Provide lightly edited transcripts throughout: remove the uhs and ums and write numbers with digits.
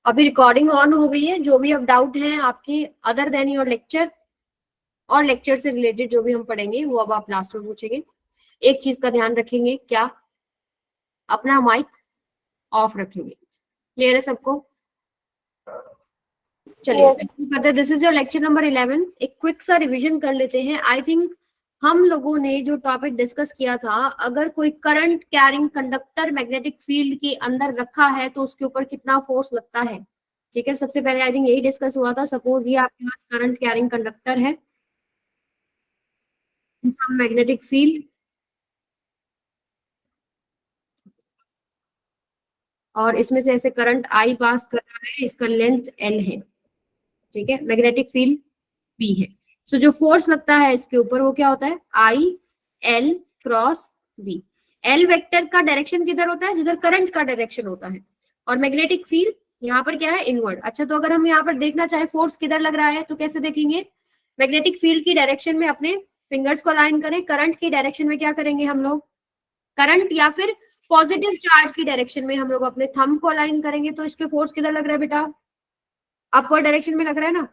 अभी recording on हो गई है, जो भी अब डाउट है आपकी अदर देन योर लेक्चर और लेक्चर से रिलेटेड जो भी हम पढ़ेंगे वो अब आप लास्ट में पूछेंगे। एक चीज का ध्यान रखेंगे, क्या? अपना माइक ऑफ रखेंगे। क्लियर है सबको? चलिए करते हैं। This is your lecture number 11। एक क्विक सा रिवीजन कर लेते हैं। आई थिंक हम लोगों ने जो टॉपिक डिस्कस किया था, अगर कोई current carrying conductor magnetic field के अंदर रखा है तो उसके ऊपर कितना फोर्स लगता है। ठीक है, सबसे पहले आई थिंक यही डिस्कस हुआ था। सपोज ये आपके पास करंट कैरिंग कंडक्टर है, सम मैग्नेटिक फील्ड, और इसमें से ऐसे करंट आई पास कर रहा है, इसका लेंथ एल है। ठीक है, मैग्नेटिक फील्ड पी है। सो जो फोर्स लगता है इसके ऊपर वो क्या होता है? I L cross B. L vector का डायरेक्शन किधर होता है? जिधर करंट का डायरेक्शन होता है। और मैग्नेटिक फील्ड यहाँ पर क्या है? इनवर्ड। अच्छा, तो अगर हम यहाँ पर देखना चाहे फोर्स किधर लग रहा है तो कैसे देखेंगे? मैग्नेटिक फील्ड की डायरेक्शन में अपने फिंगर्स को अलाइन करें। करंट की डायरेक्शन में क्या करेंगे हम लोग? करंट या फिर पॉजिटिव चार्ज की डायरेक्शन में हम लोग अपने थंब को अलाइन करेंगे। तो इसके फोर्स किधर लग रहा है बेटा? अपवर्ड डायरेक्शन में लग रहा है ना?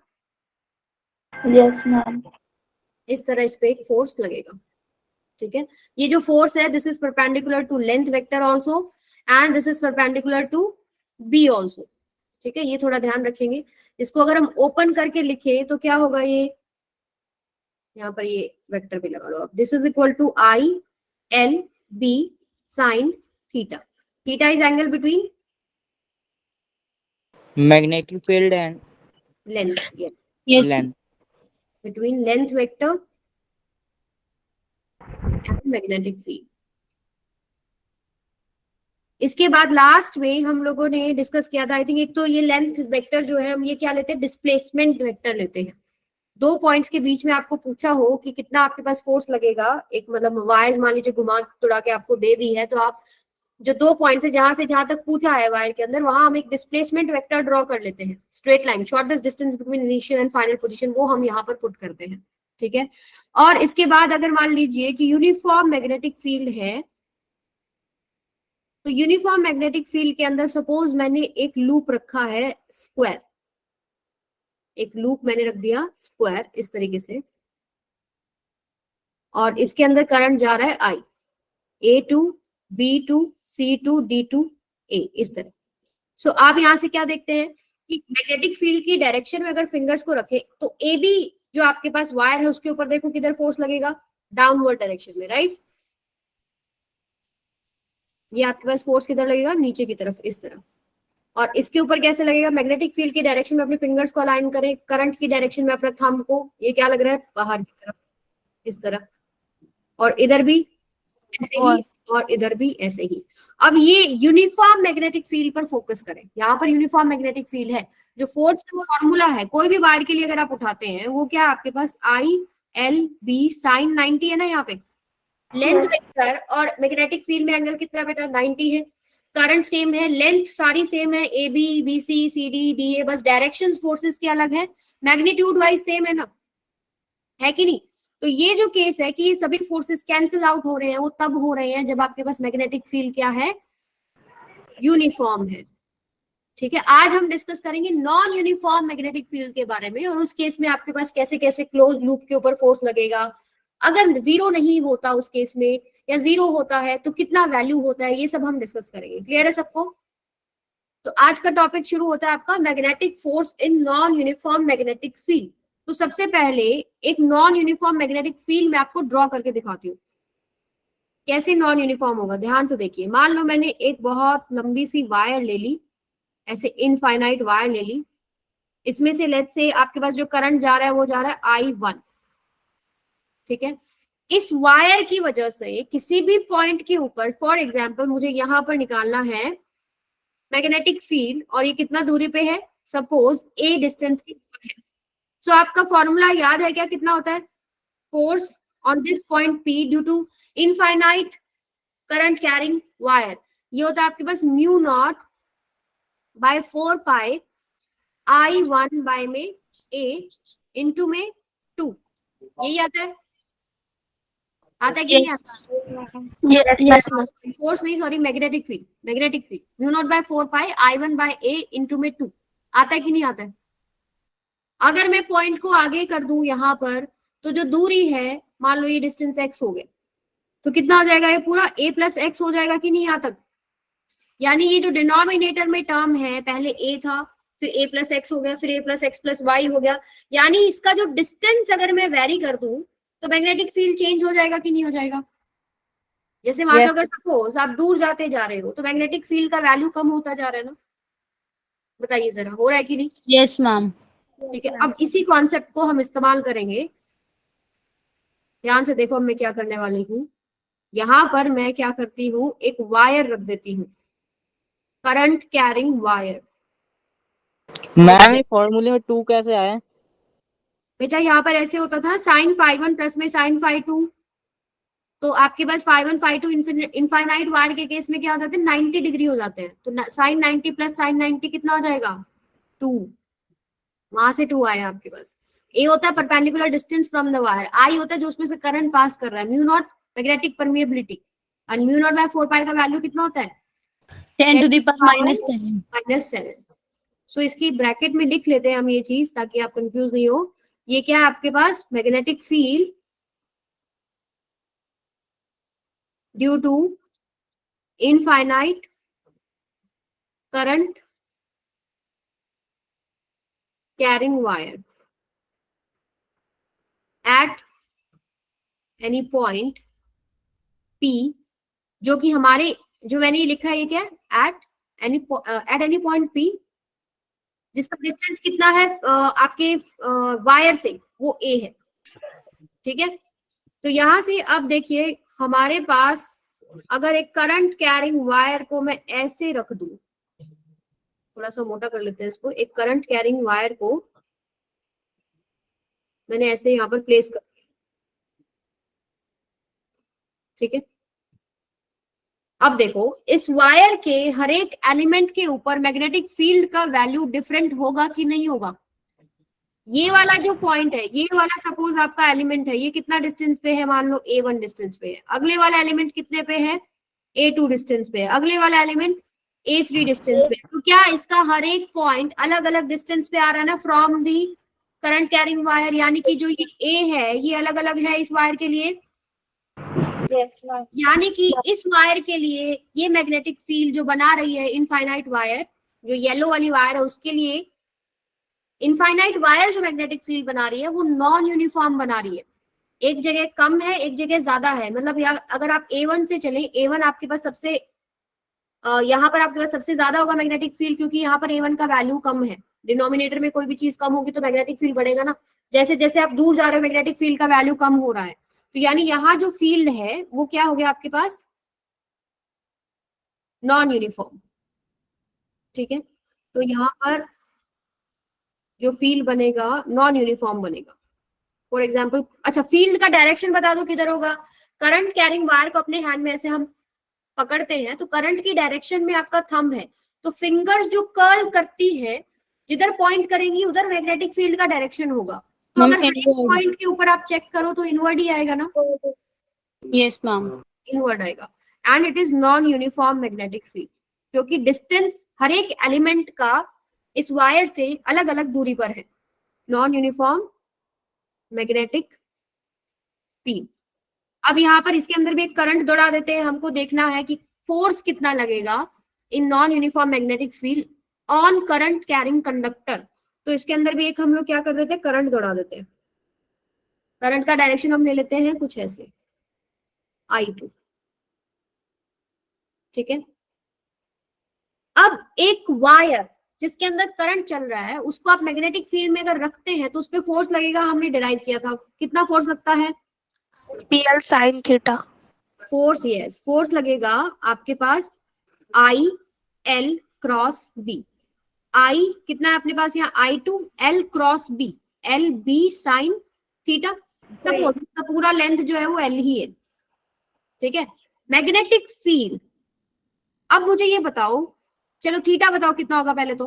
Yes ma'am. इस तरह इस पे एक फोर्स लगेगा। ठीक है, ये जो फोर्स है this is perpendicular to length vector also and this is perpendicular to B also. ठीक है, ये थोड़ा ध्यान रखेंगे। इसको अगर हम ओपन करके लिखे तो क्या होगा? ये यहाँ पर ये वेक्टर भी लगा लो आप। This is equal to I L B sine theta. Theta is angle between magnetic field and length, yes length. between length vector and magnetic field। इसके बाद लास्ट में हम लोगों ने डिस्कस किया था, आई थिंक एक तो ये लेंथ वेक्टर जो है हम ये क्या लेते हैं? डिस्प्लेसमेंट वेक्टर लेते हैं। दो पॉइंट्स के बीच में आपको पूछा हो कि कितना आपके पास फोर्स लगेगा, एक मतलब वायर्स मान लीजिए घुमा तुड़ा के आपको दे दी है, तो आप जो दो पॉइंट है जहां से जहां तक पूछा है वायर के अंदर, वहां हम एक डिस्प्लेसमेंट वेक्टर ड्रॉ कर लेते हैं। Straight line, shortest distance between initial and final position, वो हम यहाँ पर पुट करते हैं। ठीक है, और इसके बाद अगर मान लीजिए कि यूनिफॉर्म मैग्नेटिक फील्ड है, तो यूनिफॉर्म मैग्नेटिक फील्ड के अंदर सपोज मैंने एक लूप रखा है स्क्वायर, एक लूप मैंने रख दिया स्क्वायर इस तरीके से, और इसके अंदर करंट जा रहा है आई, A2 B2 C2 D2 A, इस तरह। सो आप यहां से क्या देखते हैं कि मैग्नेटिक फील्ड की डायरेक्शन में अगर फिंगर्स को रखे तो ए बी जो आपके पास वायर है उसके ऊपर देखो किधर फोर्स लगेगा? डाउनवर्ड डायरेक्शन में, राइट? ये आपके पास फोर्स किधर लगेगा? नीचे की तरफ, इस तरफ। और इसके ऊपर कैसे लगेगा? मैग्नेटिक फील्ड की डायरेक्शन में अपने फिंगर्स को अलाइन करें, करंट की डायरेक्शन में अपने थंब को, ये क्या लग रहा है? बाहर की तरफ, इस तरफ। और इधर भी ऐसे ही, और इधर भी ऐसे ही। अब ये यूनिफॉर्म मैग्नेटिक फील्ड पर फोकस करें। यहाँ पर यूनिफॉर्म मैग्नेटिक फील्ड है, जो फोर्स का फॉर्मूला है कोई भी वायर के लिए अगर आप उठाते हैं वो क्या है आपके पास? आई एल बी साइन 90 है ना। यहाँ पे लेंथ वेक्टर और मैग्नेटिक फील्ड में एंगल कितना बेटा? 90 है। करंट सेम है, लेंथ सारी सेम है, A B B C C D D A, बस डायरेक्शन फोर्सेस के अलग है, मैग्नीट्यूड वाइज सेम है ना, है कि नहीं? तो ये जो केस है कि ये सभी फोर्सेस कैंसिल आउट हो रहे हैं, वो तब हो रहे हैं जब आपके पास मैग्नेटिक फील्ड क्या है? यूनिफॉर्म है। ठीक है, आज हम डिस्कस करेंगे नॉन यूनिफॉर्म मैग्नेटिक फील्ड के बारे में, और उस केस में आपके पास कैसे कैसे क्लोज लूप के ऊपर फोर्स लगेगा, अगर जीरो नहीं होता उस केस में, या जीरो होता है तो कितना वैल्यू होता है, ये सब हम डिस्कस करेंगे। क्लियर है सबको? तो आज का टॉपिक शुरू होता है आपका magnetic force in non uniform magnetic field. तो सबसे पहले एक नॉन यूनिफॉर्म मैग्नेटिक फील्ड मैं आपको ड्रॉ करके दिखाती हूँ कैसे नॉन यूनिफॉर्म होगा। ध्यान से देखिए, मान लो मैंने एक बहुत लंबी सी वायर ले ली, ऐसे इनफाइनाइट वायर ले ली, इसमें से लेट्स से आपके पास जो करंट जा रहा है वो जा रहा है I1। ठीक है, इस वायर की वजह से किसी भी पॉइंट के ऊपर, फॉर एग्जाम्पल मुझे यहां पर निकालना है मैग्नेटिक फील्ड, और ये कितना दूरी पे है? सपोज A डिस्टेंस के ऊपर है। सो आपका फॉर्मूला याद है क्या? कितना होता है? Force on this point P due to infinite current carrying wire, ये होता है आपके पास mu not by 4 pi I1 by में A इंटू में 2। यही आता है? आता है कि नहीं आता? यस फोर्स नहीं, sorry, magnetic field, magnetic field mu not by 4 pi I1 by A into में 2। आता है कि नहीं आता है? अगर मैं पॉइंट को आगे कर दूं यहाँ पर, तो जो दूरी है, मान लो ये डिस्टेंस x हो गया, तो कितना हो जाएगा? ये पूरा a प्लस एक्स हो जाएगा कि नहीं यहाँ तक? यानी ये जो डिनोमिनेटर में टर्म है, पहले a था, फिर a प्लस एक्स हो गया, फिर a plus x plus y हो गया, यानी इसका जो डिस्टेंस अगर मैं वेरी कर दूं तो मैग्नेटिक फील्ड चेंज हो जाएगा कि नहीं हो जाएगा? जैसे मान लो अगर सपोज आप दूर जाते जा रहे हो तो मैग्नेटिक फील्ड का वैल्यू कम होता जा रहा है ना, बताइए जरा, हो रहा है कि नहीं? Yes ma'am. ठीक है, अब इसी कॉन्सेप्ट को हम इस्तेमाल करेंगे। ध्यान से देखो, अब मैं क्या करने वाली हूँ, यहां पर मैं क्या करती हूँ, एक वायर रख देती हूँ, करंट कैरिंग वायर। मैम ये फॉर्मूले में 2 कैसे आया? बेटा यहाँ पर ऐसे होता था, साइन फाई वन प्लस में साइन फाई टू, तो आपके पास phi one phi two infinite wire के केस में क्या हो जाते हैं, 90 डिग्री हो जाते हैं, तो साइन 90 प्लस साइन 90 कितना हो जाएगा? 2। वहां से 2 आया आपके पास। ए होता है perpendicular distance from the wire, I होता है जो उसमें से करंट पास कर रहा है, म्यू नॉट मैग्नेटिक परमिएबिलिटी, और म्यू नॉट बाय 4 पाई का वैल्यू कितना होता है? 10 to the power -7। सो इसकी ब्रैकेट में लिख लेते हैं हम ये चीज, ताकि आप कंफ्यूज नहीं हो। ये क्या है आपके पास? Magnetic field due to infinite current carrying wire at any point P, जो कि हमारे, जो मैंने ये लिखा है ये क्या है? एट एनी पॉइंट P, जिसका डिस्टेंस कितना है आपके वायर से, वो A है। ठीक है, तो यहां से अब देखिए हमारे पास अगर एक करंट कैरिंग वायर को मैं ऐसे रख दूं, थोड़ा सा मोटा कर लेते हैं इसको, एक करंट कैरिंग वायर को मैंने ऐसे यहाँ पर प्लेस कर दिया। ठीक है, अब देखो इस वायर के हर एक एलिमेंट के ऊपर मैग्नेटिक फील्ड का वैल्यू डिफरेंट होगा कि नहीं होगा? ये वाला जो पॉइंट है, ये वाला सपोज आपका एलिमेंट है, ये कितना डिस्टेंस पे है? मान लो A1 डिस्टेंस पे है। अगले वाला एलिमेंट कितने पे है? A2 डिस्टेंस पे है। अगले वाला एलिमेंट A3 डिस्टेंस पे है। तो क्या इसका हर एक पॉइंट अलग अलग डिस्टेंस पे आ रहा है ना from the current carrying wire, यानी कि जो ये A है ये अलग अलग है इस वायर के लिए। यानी कि इस वायर के लिए ये मैग्नेटिक फील्ड जो बना रही है इनफाइनाइट वायर, जो येलो वाली वायर है, उसके लिए इनफाइनाइट वायर जो मैग्नेटिक फील्ड बना रही है वो नॉन यूनिफॉर्म बना रही है। एक जगह कम है, एक जगह ज्यादा है। मतलब अगर आप A1 से चलें, A1 आपके पास सबसे यहाँ पर आपके पास सबसे ज्यादा होगा मैग्नेटिक फील्ड, क्योंकि यहाँ पर A1 का वैल्यू कम है। डिनोमिनेटर में कोई भी चीज कम होगी तो मैग्नेटिक फील्ड बढ़ेगा ना। जैसे जैसे आप दूर जा रहे हो मैग्नेटिक फील्ड का वैल्यू कम हो रहा है, तो यानी यहाँ जो फील्ड है वो क्या हो गया आपके पास? Non uniform. ठीक है, तो यहाँ पर जो फील्ड बनेगा नॉन यूनिफॉर्म बनेगा। फॉर एग्जाम्पल, अच्छा फील्ड का डायरेक्शन बता दो किधर होगा। करंट कैरिंग वायर को अपने हैंड में ऐसे हम पकड़ते हैं, तो करंट की डायरेक्शन में आपका थंब है, तो फिंगर्स जो कर्ल करती है, जिधर पॉइंट करेंगी उधर मैग्नेटिक फील्ड का डायरेक्शन होगा। तो अगर हर एक पॉइंट के ऊपर आप चेक करो तो इनवर्ड ही आएगा ना? Yes ma'am. इनवर्ड आएगा। And it is non uniform magnetic field, क्योंकि डिस्टेंस हर एक एलिमेंट का इस वायर से अलग अलग दूरी पर है। Non uniform magnetic field. अब यहाँ पर इसके अंदर भी एक करंट दौड़ा देते हैं, हमको देखना है कि फोर्स कितना लगेगा in non uniform magnetic field on current carrying conductor. तो इसके अंदर भी एक हम लोग क्या कर देते हैं, करंट दौड़ा देते हैं। करंट का डायरेक्शन हम ले लेते हैं कुछ ऐसे, I2। ठीक है, अब एक वायर जिसके अंदर करंट चल रहा है उसको आप मैग्नेटिक फील्ड में अगर रखते हैं तो उस पर फोर्स लगेगा, हमने डिराइव किया था। कितना फोर्स लगता है? PL sin theta. Force, yes, force लगेगा आपके पास IL क्रॉस B। I कितना है अपने पास यहाँ? I2, L cross B, LB sine theta. Suppose इसका पूरा लेंथ जो है वो L ही है। ठीक है, मैग्नेटिक फील्ड। अब मुझे ये बताओ, चलो थीटा बताओ कितना होगा पहले तो?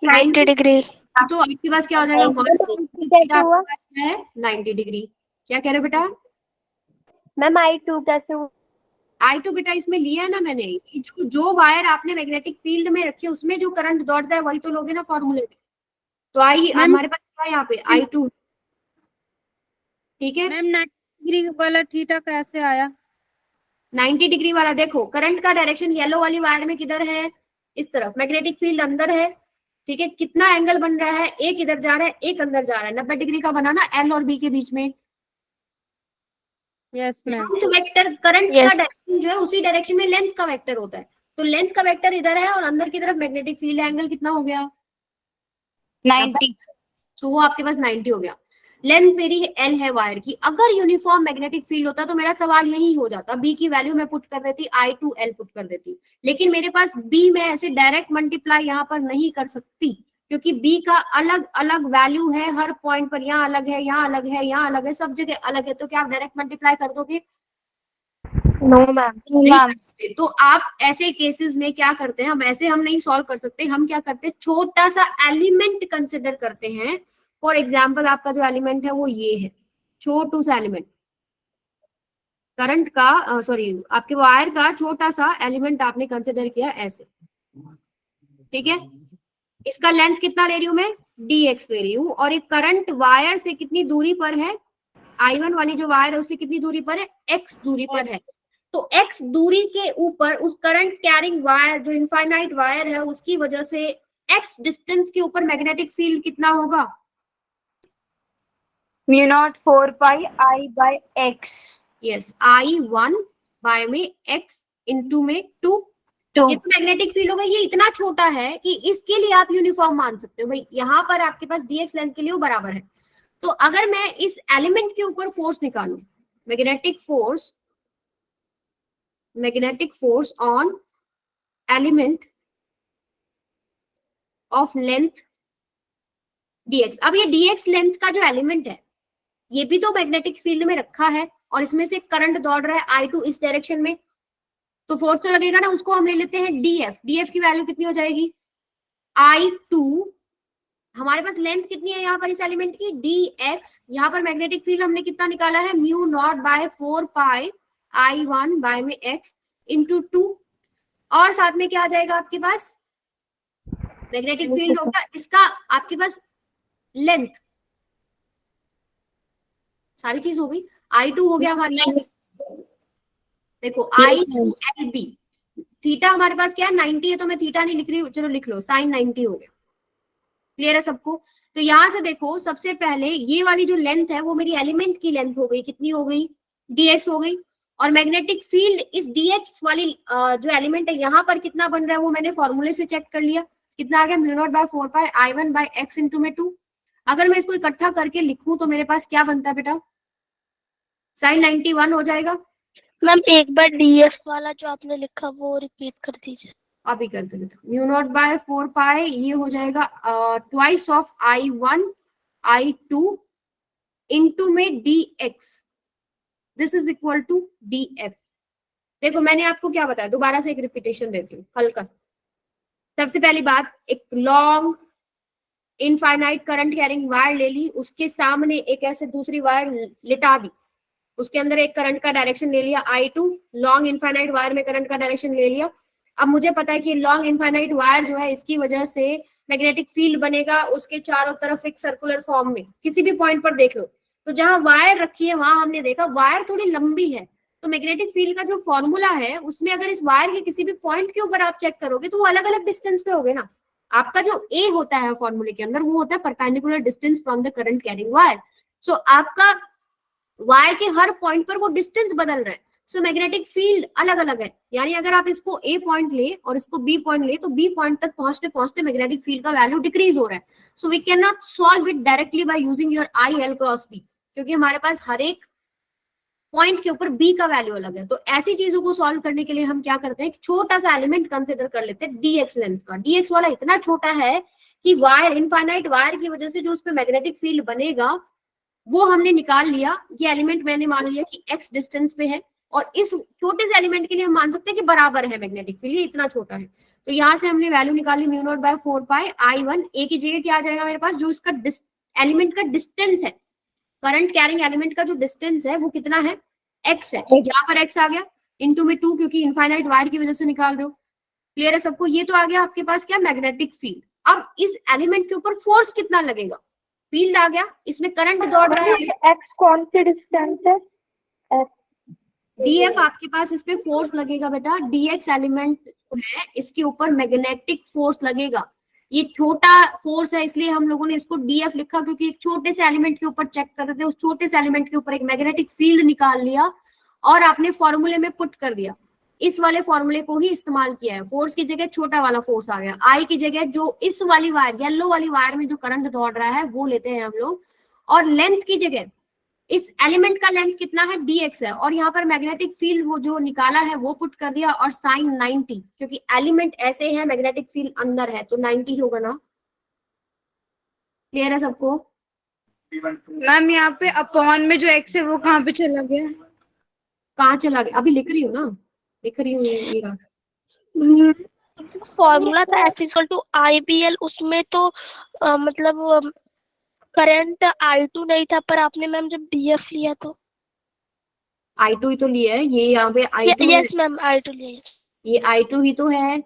90 डिग्री। तो आपके पास क्या हो जाएगा? थीटा आपके पास क्या है? 90 डिग्री। क्या कह रहे हो बेटा? मैम I2 कैसे हुआ? I2 बेटा इसमें लिया है ना मैंने, जो वायर आपने मैग्नेटिक फील्ड में रखी है उसमें जो करंट दौड़ता है वही तो लोगे ना फॉर्मूले में। तो आई मैम हमारे पास क्या है यहाँ पे I2, ठीक है। मैम 90 डिग्री वाला थीटा कैसे आया? 90 डिग्री वाला देखो, करंट का डायरेक्शन येलो वाली वायर में किधर है, इस तरफ, मैग्नेटिक फील्ड अंदर है, ठीक है। कितना एंगल बन रहा है, एक इधर जा रहा है एक अंदर जा रहा है, 90 डिग्री का बना ना एल और बी के बीच में। Yes ma'am. Length vector, current Yes. का डायरेक्शन जो है उसी डायरेक्शन में लेंथ का वेक्टर होता है, तो लेंथ का वेक्टर इधर है और अंदर की तरफ मैग्नेटिक फील्ड एंगल कितना हो गया 90। सो वो आपके पास 90 हो गया। लेंथ मेरी एल है वायर की, अगर यूनिफॉर्म मैग्नेटिक फील्ड होता तो मेरा सवाल यही हो जाता, बी की वैल्यू मैं पुट कर देती, I2L पुट कर देती, लेकिन मेरे पास बी में ऐसे डायरेक्ट मल्टीप्लाई यहाँ पर नहीं कर सकती, क्योंकि बी का अलग अलग वैल्यू है हर पॉइंट पर, यहाँ अलग है यहाँ अलग है यहाँ अलग है, सब जगह अलग है, तो क्या आप डायरेक्ट मल्टीप्लाई कर दोगे? No, ma'am. नहीं कर सकते। तो आप ऐसे केसेस में क्या करते हैं, हम नहीं सॉल्व कर सकते, हम क्या करते हैं, छोटा सा एलिमेंट कंसिडर करते हैं। फॉर एग्जाम्पल आपका जो एलिमेंट है वो ये है, छोटू सा एलिमेंट, करंट का सॉरी आपके वायर का छोटा सा एलिमेंट आपने कंसिडर किया ऐसे, ठीक है। इसका लेंथ कितना ले रही हूं मैं, dx ले रही हूँ, और एक करंट वायर से कितनी दूरी पर है, I1 वाली जो वायर है उससे कितनी दूरी पर है, x दूरी पर है। तो x दूरी के ऊपर उस करंट कैरिंग वायर जो इनफाइनाइट वायर है उसकी वजह से x डिस्टेंस के ऊपर मैग्नेटिक फील्ड कितना होगा, mu not 4 pi I by x। Yes I1 by में x इंटू में 2, ये तो मैग्नेटिक फील्ड होगा, ये इतना छोटा है कि इसके लिए आप यूनिफॉर्म मान सकते हो भाई, यहाँ पर आपके पास dx लेंथ के लिए वो बराबर है। तो अगर मैं इस एलिमेंट के ऊपर फोर्स निकालूं, magnetic force on element of length dx, अब ये dx लेंथ का जो एलिमेंट है ये भी तो मैग्नेटिक फील्ड में रखा है और इसमें से करंट दौड़ रहा है I2 इस डायरेक्शन में, तो फोर्स तो लगेगा ना, उसको हम ले लेते हैं df की वैल्यू कितनी हो जाएगी I2, हमारे पास लेंथ कितनी है यहाँ पर इस एलिमेंट की dx, यहाँ पर मैग्नेटिक फील्ड हमने कितना निकाला है mu not by 4 pi I1 by में x इंटू 2, और साथ में क्या आ जाएगा आपके पास, मैग्नेटिक फील्ड होगा इसका आपके पास लेंथ, सारी चीज हो गई, I2 हो गया हमारे पास, देखो I2LB, थीटा हमारे पास क्या है 90 है, तो मैं थीटा नहीं लिख रही हूँ, चलो लिख लो साइन 90 हो गया। क्लियर है सबको? तो यहां से देखो, सबसे पहले ये वाली जो लेंथ है वो मेरी एलिमेंट की लेंथ हो गई, कितनी हो गई dx हो गई, और मैग्नेटिक फील्ड इस dx वाली जो एलिमेंट है यहाँ पर कितना बन रहा है वो मैंने फॉर्मूले से चेक कर लिया, कितना आ गया mu naught by 4 pi I1 bye x into में 2। अगर मैं इसको इकट्ठा करके लिखूं तो मेरे पास क्या बनता है बेटा, साइन 91 हो जाएगा। मैम एक बार डीएफ वाला जो आपने लिखा वो रिपीट कर दीजिए। अभी करते हैं, म्यू नॉट बाय 4 पाई ये हो जाएगा twice of I1 I2 into में dx, this is equal to df। देखो मैंने आपको क्या बताया, दोबारा से एक रिपीटेशन देती हूँ हल्का सा। सबसे पहली बात, एक long infinite current carrying wire ले ली, उसके सामने एक ऐसे दूसरी वायर लिटा दी, उसके अंदर एक करंट का डायरेक्शन ले लिया I2, लॉन्ग इनफाइनाइट वायर में करंट का डायरेक्शन ले लिया। अब मुझे पता है कि लॉन्ग इनफाइनाइट वायर जो है इसकी वजह से मैग्नेटिक फील्ड बनेगा उसके चारों तरफ एक सर्कुलर फॉर्म में, किसी भी पॉइंट पर देख लो, तो जहां वायर रखी है वहां हमने देखा वायर थोड़ी लंबी है, तो मैग्नेटिक फील्ड का जो फॉर्मूला है उसमें अगर इस वायर के किसी भी पॉइंट के ऊपर आप चेक करोगे तो वो अलग अलग डिस्टेंस पे होगे ना। आपका जो ए होता है फॉर्मूले के अंदर वो होता है perpendicular distance from the current carrying wire. So आपका वायर के हर पॉइंट पर वो डिस्टेंस बदल रहा है, सो मैग्नेटिक फील्ड अलग अलग है। यानी अगर आप इसको ए पॉइंट ले और इसको बी पॉइंट ले तो बी पॉइंट तक पहुंचते पहुंचते मैग्नेटिक फील्ड का वैल्यू डिक्रीज हो रहा है। So we can not solve it directly by using your I L cross B, क्योंकि हमारे पास हर एक पॉइंट के ऊपर बी का वैल्यू अलग है। तो ऐसी चीजों को सॉल्व करने के लिए हम क्या करते हैं, छोटा सा एलिमेंट कंसिडर कर लेते हैं dx लेंथ का। dx वाला इतना छोटा है कि वायर, इनफाइनाइट वायर की वजह से जो उस पर मैग्नेटिक फील्ड बनेगा वो हमने निकाल लिया। ये एलिमेंट मैंने मान लिया कि x डिस्टेंस पे है, और इस छोटे से एलिमेंट के लिए हम मान सकते हैं कि बराबर है मैग्नेटिक फील्ड, ये इतना छोटा है। तो यहाँ से हमने वैल्यू निकाली mu naught by 4 pi I1, ए की जगह क्या आ जाएगा मेरे पास, जो इसका एलिमेंट का डिस्टेंस है, करंट कैरिंग एलिमेंट का जो डिस्टेंस है वो कितना है, x है, यहाँ पर x आ गया। इनटू में 2 क्योंकि इनफाइनाइट वायर की वजह से निकाल रहे हो। क्लियर है सबको? ये तो आ गया आपके पास क्या, मैग्नेटिक फील्ड। अब इस एलिमेंट के ऊपर फोर्स कितना लगेगा, फील्ड आ गया, इसमें करंट दौड़ रहा है, एक्स कौन सी डिस्टेंस है? डीएफ आपके पास इस पे फोर्स लगेगा बेटा, डीएक्स एलिमेंट है इसके ऊपर मैग्नेटिक फोर्स लगेगा। ये छोटा फोर्स है इसलिए हम लोगों ने इसको डीएफ लिखा, क्योंकि एक छोटे से एलिमेंट के ऊपर चेक कर रहे थे, उस छोटे से एलिमेंट के ऊपर एक मैग्नेटिक फील्ड निकाल लिया और आपने फॉर्मूले में पुट कर दिया। इस वाले फॉर्मूले को ही इस्तेमाल किया है, फोर्स की जगह छोटा वाला फोर्स आ गया, आई की जगह जो इस वाली वायर, येलो वाली वायर में जो करंट दौड़ रहा है वो लेते हैं हम लोग, और लेंथ की जगह इस एलिमेंट का लेंथ कितना है, dx है, और यहाँ पर मैग्नेटिक फील्ड वो जो निकाला है वो पुट कर दिया, और साइन 90, क्योंकि एलिमेंट ऐसे है, मैग्नेटिक फील्ड अंदर है तो 90 होगा ना। क्लियर है सबको? मैम यहाँ पे अपॉन में जो एक्स है वो कहाँ पे चला गया? कहाँ चला गया, अभी लिख रही हूँ ना, लिख रही हूँ ये रहा। फॉर्मूला था F=IBL, उसमें तो मतलब करंट I2 नहीं था, पर आपने मैम जब DF लिया तो I2 ही तो लिया है, ये यहाँ पे I2, यस मैम I2 लिया, ये I2 ही तो है,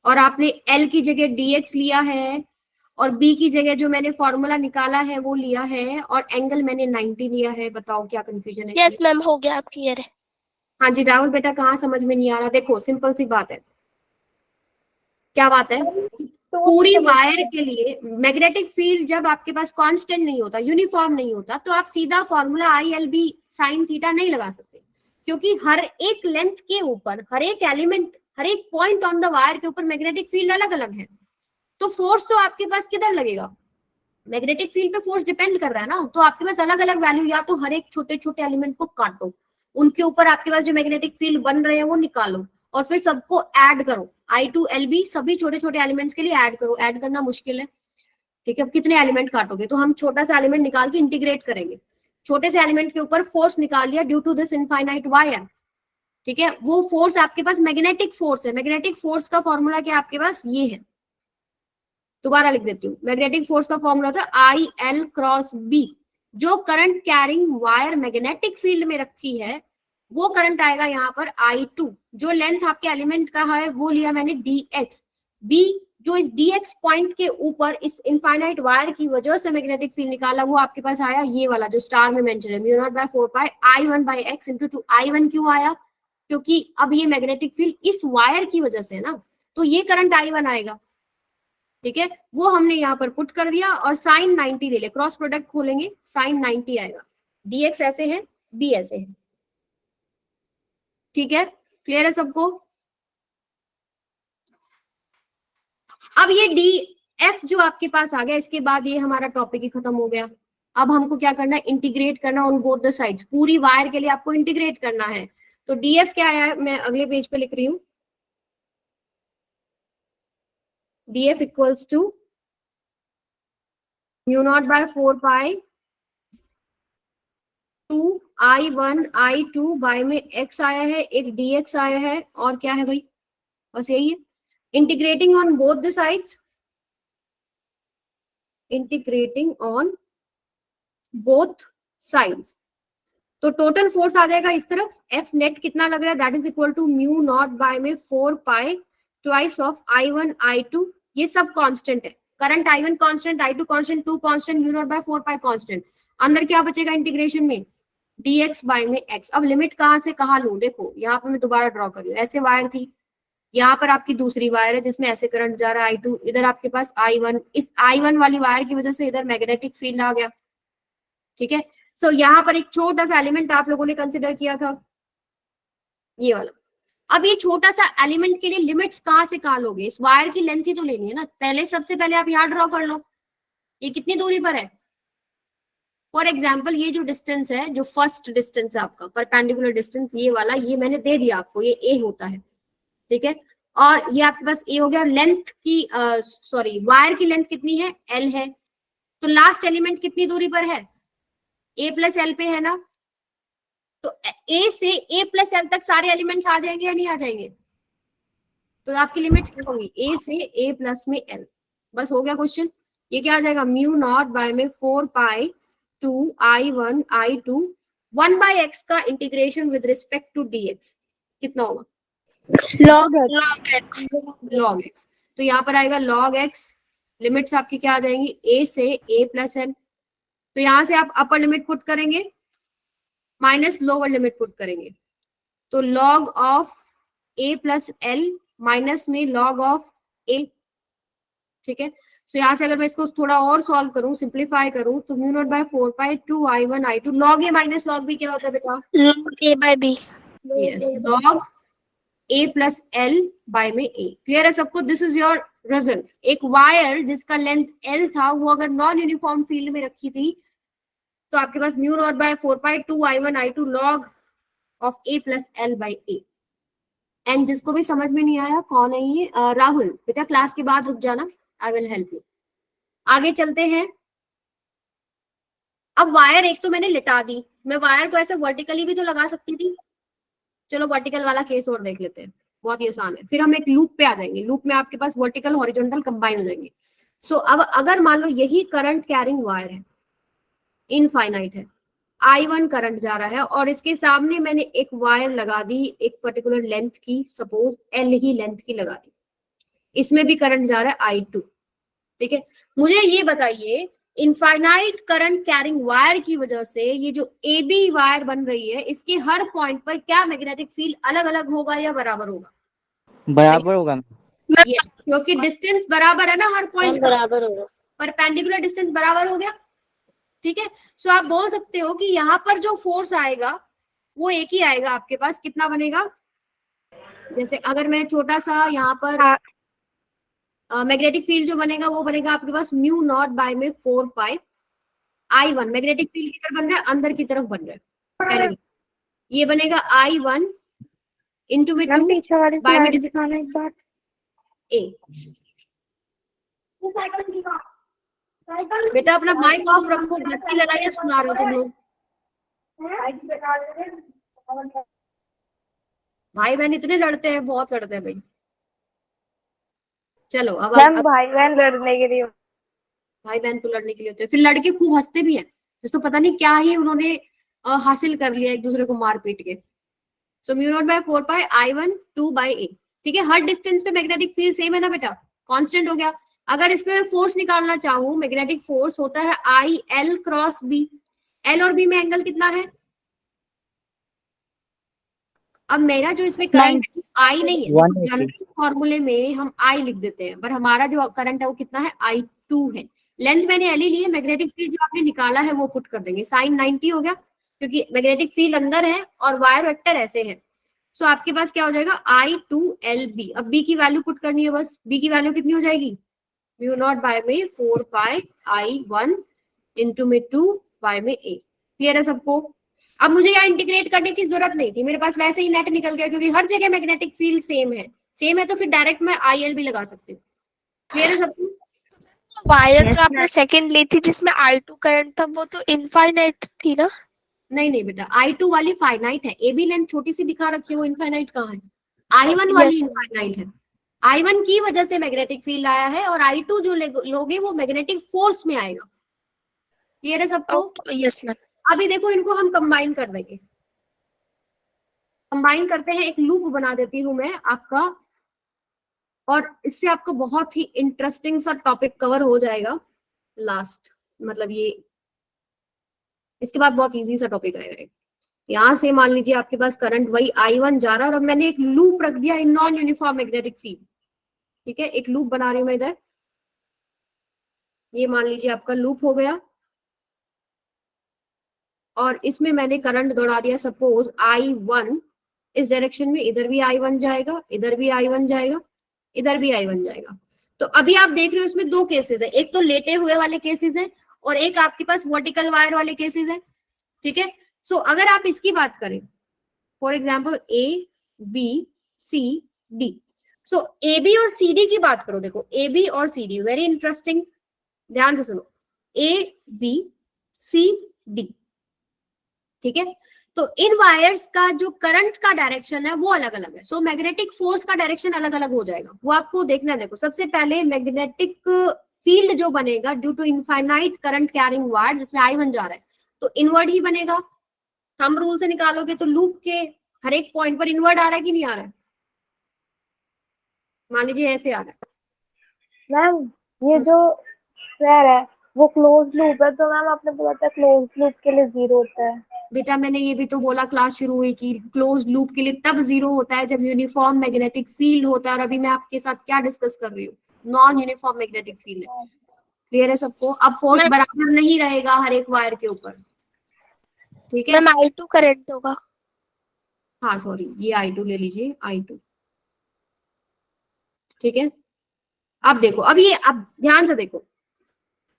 और आपने L की जगह dx लिया है, और B की जगह जो मैंने फॉर्मूला निकाला है वो लिया है, और एंगल मैंने 90 लिया है। बताओ क्या कंफ्यूजन है? यस मैम हो गया, आप क्लियर है। हाँ जी राहुल बेटा, कहाँ समझ में नहीं आ रहा? देखो सिंपल सी बात है, क्या बात है, पूरी वायर के लिए मैग्नेटिक फील्ड जब आपके पास कांस्टेंट नहीं होता, यूनिफॉर्म नहीं होता, तो आप सीधा फॉर्मूला ILB साइन थीटा नहीं लगा सकते, क्योंकि हर एक लेंथ के ऊपर, हर एक एलिमेंट, हर एक पॉइंट ऑन द वायर के ऊपर मैग्नेटिक फील्ड अलग अलग है। तो फोर्स तो आपके पास किधर लगेगा, मैग्नेटिक फील्ड पे फोर्स डिपेंड कर रहा है ना, तो आपके पास अलग अलग वैल्यू, या तो हर एक छोटे छोटे एलिमेंट को काटो, उनके ऊपर आपके पास जो मैग्नेटिक फील्ड बन रहे हैं वो निकालो, और फिर सबको ऐड करो, I2LB सभी छोटे छोटे एलिमेंट्स के लिए ऐड करो। ऐड करना मुश्किल है, ठीक है? अब कितने एलिमेंट काटोगे, तो हम छोटा सा एलिमेंट निकाल के इंटीग्रेट करेंगे। छोटे से एलिमेंट के ऊपर फोर्स निकाल लिया due to this infinite wire, ठीक है? वो फोर्स आपके पास मैग्नेटिक फोर्स है। मैग्नेटिक फोर्स का फॉर्मूला क्या आपके पास, ये है, दोबारा लिख देती हूँ। मैग्नेटिक फोर्स का फॉर्मूला था IL क्रॉस B। जो current carrying wire magnetic field में रखी है वो करंट आएगा यहाँ पर I2। जो लेंथ आपके एलिमेंट का है वो लिया मैंने dx। B जो इस dx पॉइंट के ऊपर इस इनफाइनाइट वायर की वजह से मैग्नेटिक फील्ड निकाला, वो आपके पास आया ये वाला जो स्टार में मेंशन है, μ0/4 I1/x × 2। I1 क्यों आया, क्योंकि अब ये मैग्नेटिक फील्ड इस वायर की वजह से है ना, तो ये करंट I1 आएगा, ठीक है? वो हमने यहाँ पर पुट कर दिया, और साइन 90 ले ले, क्रॉस प्रोडक्ट खोलेंगे, साइन 90 आएगा। dx ऐसे है, b ऐसे है, ठीक है? क्लियर है सबको? अब ये df जो आपके पास आ गया, इसके बाद ये हमारा टॉपिक ही खत्म हो गया। अब हमको क्या करना है, इंटीग्रेट करना ऑन बोथ द साइड्स। पूरी वायर के लिए आपको इंटीग्रेट करना है, तो df क्या आया, मैं अगले पेज पे लिख रही हूँ। df equals to μ0/4 pi 2 I1 I2 by में x आया है, एक dx आया है, और क्या है भाई, बस यही है। Integrating on both the sides, integrating on both sides, तो टोटल फोर्स आ जाएगा इस तरफ, F नेट कितना लग रहा है, that is equal to μ0/4 pi twice of I1 I2। ये सब कांस्टेंट है, current I1 constant, I2 constant, 2 constant, μ0/4 pi constant. अंदर क्या बचेगा इंटीग्रेशन में, dx बाय में x। अब लिमिट कहां से कहां लूं, देखो यहाँ पे मैं दोबारा ड्रॉ कर रही हूँ। ऐसे वायर थी, यहाँ पर आपकी दूसरी वायर है जिसमें ऐसे करंट जा रहा है I2, इधर आपके पास I1, इस I1 वाली वायर की वजह से इधर मैग्नेटिक फील्ड आ गया, ठीक है? सो यहाँ पर एक छोटा सा एलिमेंट आप लोगों ने कंसिडर किया था, ये वाला। अब ये छोटा सा एलिमेंट के लिए लिमिट्स कहां से कहां लोगे, इस वायर की लेंथ ही तो लेनी है ना। पहले सबसे पहले आप यहाँ ड्रॉ कर लो, ये कितनी दूरी पर है। फॉर एग्जाम्पल ये जो डिस्टेंस है, जो फर्स्ट डिस्टेंस है आपका परपेंडिकुलर डिस्टेंस, ये वाला, ये मैंने दे दिया आपको, ये a होता है, ठीक है? और ये आपके पास a हो गया, और लेंथ की सॉरी वायर की लेंथ कितनी है, l है। तो लास्ट एलिमेंट कितनी दूरी पर है, a प्लस l पे है ना, तो a से a प्लस l तक सारे एलिमेंट्स आ जाएंगे या नहीं आ जाएंगे? तो आपकी लिमिट्स क्या होंगी, a से a प्लस में l। बस हो गया क्वेश्चन। ये क्या आ जाएगा, μ0/4 पाई 2 I1 I2 1/x का integration with respect to dx। कितना होगा? log x log x log x। तो यहाँ पर आएगा log x, लिमिट्स आपकी क्या आ जाएंगी, a से a प्लस n। तो यहाँ से आप अपर लिमिट पुट करेंगे माइनस लोअर लिमिट पुट करेंगे, तो log of a plus l minus में log ऑफ a। ठीक है, सो यहाँ से अगर मैं इसको थोड़ा और सॉल्व करूं, सिंप्लीफाई करूं, तो mu not by 4 pi 2 i1 i2 log a minus log b क्या होता है बेटा? log a by b yes, log a plus l by में a। क्लियर है सबको? This is your result. एक वायर जिसका लेंथ l था, वो अगर नॉन यूनिफॉर्म फील्ड में रखी थी, तो आपके पास mu not by 4 pi 2 i1 i2 log of a plus l by a। And जिसको भी समझ में नहीं आया, कौन है ये? राहुल बेटा, क्लास के बाद रुक जाना, आई विल हेल्प यू। आगे चलते हैं। अब वायर एक तो मैंने लिटा दी, मैं वायर को ऐसे वर्टिकली भी तो लगा सकती थी। चलो वर्टिकल वाला केस और देख लेते हैं, बहुत ही आसान है। फिर हम एक लूप पे आ जाएंगे, लूप में आपके पास वर्टिकल हॉरिजॉन्टल कंबाइन हो जाएंगे। सो अब अगर मान लो यही करंट कैरिंग वायर है, इनफाइनाइट है, I1 करंट जा रहा है, और इसके सामने मैंने एक वायर लगा दी एक पर्टिकुलर लेंथ की, सपोज L ही लेंथ की लगा दी, इसमें भी करंट जा रहा है I2। ठीक है, मुझे ये बताइए, इनफाइनाइट करंट कैरिंग वायर की वजह से ये जो AB वायर बन रही है, इसके हर पॉइंट पर क्या मैग्नेटिक फील्ड अलग अलग होगा या बराबर होगा? बराबर होगा। यस, क्योंकि डिस्टेंस बराबर है ना हर पॉइंट का, बराबर होगा। परपेंडिकुलर डिस्टेंस बराबर हो गया। ठीक है, सो आप बोल सकते हो कि यहाँ पर जो फोर्स आएगा वो एक ही आएगा आपके पास। कितना बनेगा? जैसे अगर मैं छोटा सा यहाँ पर मैग्नेटिक फील्ड जो बनेगा वो बनेगा आपके पास म्यू नॉट बाय में 4 पाई I1। मैग्नेटिक फील्ड किधर बन रहा है? अंदर की तरफ बन रहा है। पहले ये बनेगा I1 इंटू में 2 पीछे वाली बाय में स्लाइड दिखाना एक बार। A। बेटा अपना माइक ऑफ रखो, बच्ची लड़ाइयां सुना रहे हो तुम लोग। भाई बहन इतने लड़ते हैं, बहुत लड़ते हैं भाई। चलो अब भाई बहन लड़ने के लिए। भाई बहन तो लड़ने के लिए होते हैं, फिर लड़के खूब हंसते भी हैं, जिसको पता नहीं क्या ही उन्होंने हासिल कर लिया एक दूसरे को मार पीट के। So mu not by 4 pi I1 2 by A। ठीक है, हर डिस्टेंस पे मैग्नेटिक फील्ड सेम है ना बेटा, कांस्टेंट हो गया। अगर इसमें मैं फोर्स निकालना चाहूँ, मैग्नेटिक फोर्स होता है IL क्रॉस B। L और B में एंगल कितना है? अब मेरा जो इसमें करंट I नहीं है, देखो जनरल फॉर्मूले में हम I लिख देते हैं, पर हमारा जो करंट है वो कितना है? I2 है। लेंथ मैंने L ही ली है, मैग्नेटिक फील्ड जो आपने निकाला है वो पुट कर देंगे, साइन 90 हो गया, क्योंकि मैग्नेटिक फील्ड अंदर है और वायर वेक्टर ऐसे है। सो आपके पास क्या हो जाएगा? I2LB। अब B की वैल्यू पुट करनी है बस। B की वैल्यू कितनी हो जाएगी? म्यू नॉट बाय में 4 पाई I1 इंटू में 2 बाय में A। क्लियर है सबको? अब मुझे यहाँ इंटीग्रेट करने की जरूरत नहीं थी, मेरे पास वैसे ही नेट निकल गया, क्योंकि हर जगह मैग्नेटिक फील्ड सेम है। सेम है तो फिर डायरेक्ट मैं IL भी लगा सकती हूँ। क्लियर है सबको? वायर जो आपने सेकंड ली थी जिसमें I2 करंट था, वो तो इनफाइनाइट थी ना? नहीं नहीं बेटा, I2 वाली फाइनाइट है, AB लेंथ छोटी सी दिखा रखी है, वो इनफाइनाइट कहाँ है? I1 वाली इनफाइनाइट है। I1 की वजह से मैग्नेटिक फील्ड आया है, और I2 जो लोगे वो मैग्नेटिक फोर्स में आएगा। क्लियर है सबको? Yes ma'am. अभी देखो इनको हम कंबाइन कर देंगे। कंबाइन करते हैं, एक लूप बना देती हूं मैं आपका, और इससे आपको बहुत ही इंटरेस्टिंग सा टॉपिक कवर हो जाएगा लास्ट, मतलब ये इसके बाद बहुत इजी सा टॉपिक आएगा। यहाँ से मान लीजिए आपके पास करंट वही I1 जा रहा है, और अब मैंने एक लूप रख दिया in non uniform magnetic field. ठीक है, एक लूप बना रही हूं मैं इधर, ये मान लीजिए आपका लूप हो गया, और इसमें मैंने करंट दौड़ा दिया सपोज I1 इस डायरेक्शन में, इधर भी I1 जाएगा, इधर भी I1 जाएगा, इधर भी I1 जाएगा। तो अभी आप देख रहे हो इसमें दो केसेस है, एक तो लेटे हुए वाले केसेस है, और एक आपके पास वर्टिकल वायर वाले केसेस है। ठीक है, सो अगर आप इसकी बात करें, for example ABCD, so AB और CD की बात करो, देखो AB और CD वेरी इंटरेस्टिंग, ध्यान से सुनो, ABCD। ठीक है, तो इन वायर्स का जो करंट का डायरेक्शन है वो अलग अलग है, सो मैग्नेटिक फोर्स का डायरेक्शन अलग अलग हो जाएगा, वो आपको देखना है। देखो सबसे पहले मैग्नेटिक फील्ड जो बनेगा due to infinite current carrying wire जिसमें I1 जा रहा है, तो इनवर्ड ही बनेगा। थंब रूल से निकालोगे तो लूप के हर एक पॉइंट पर इनवर्ट आ रहा है कि नहीं आ रहा है? मान लीजिए ऐसे आ रहा है, मैम ये जो स्क्वायर है वो क्लोज लूप है, तो मैम आपने बोला था क्लोज लूप के लिए 0 होता है। बेटा मैंने ये भी तो बोला क्लास शुरू हुई कि क्लोज लूप के लिए तब 0 होता है जब यूनिफॉर्म मैग्नेटिक फील्ड होता है, और अभी मैं आपके साथ क्या डिस्कस कर रही हूँ, नॉन यूनिफॉर्म मैग्नेटिक फील्ड है। क्लियर है सबको? अब फोर्स बराबर नहीं रहेगा हर एक वायर के ऊपर, ठीक है? मैम I2 करंट होगा। हाँ सॉरी, ये I2 ले लीजिए, I2, ठीक है? अब देखो, अब ध्यान से देखो,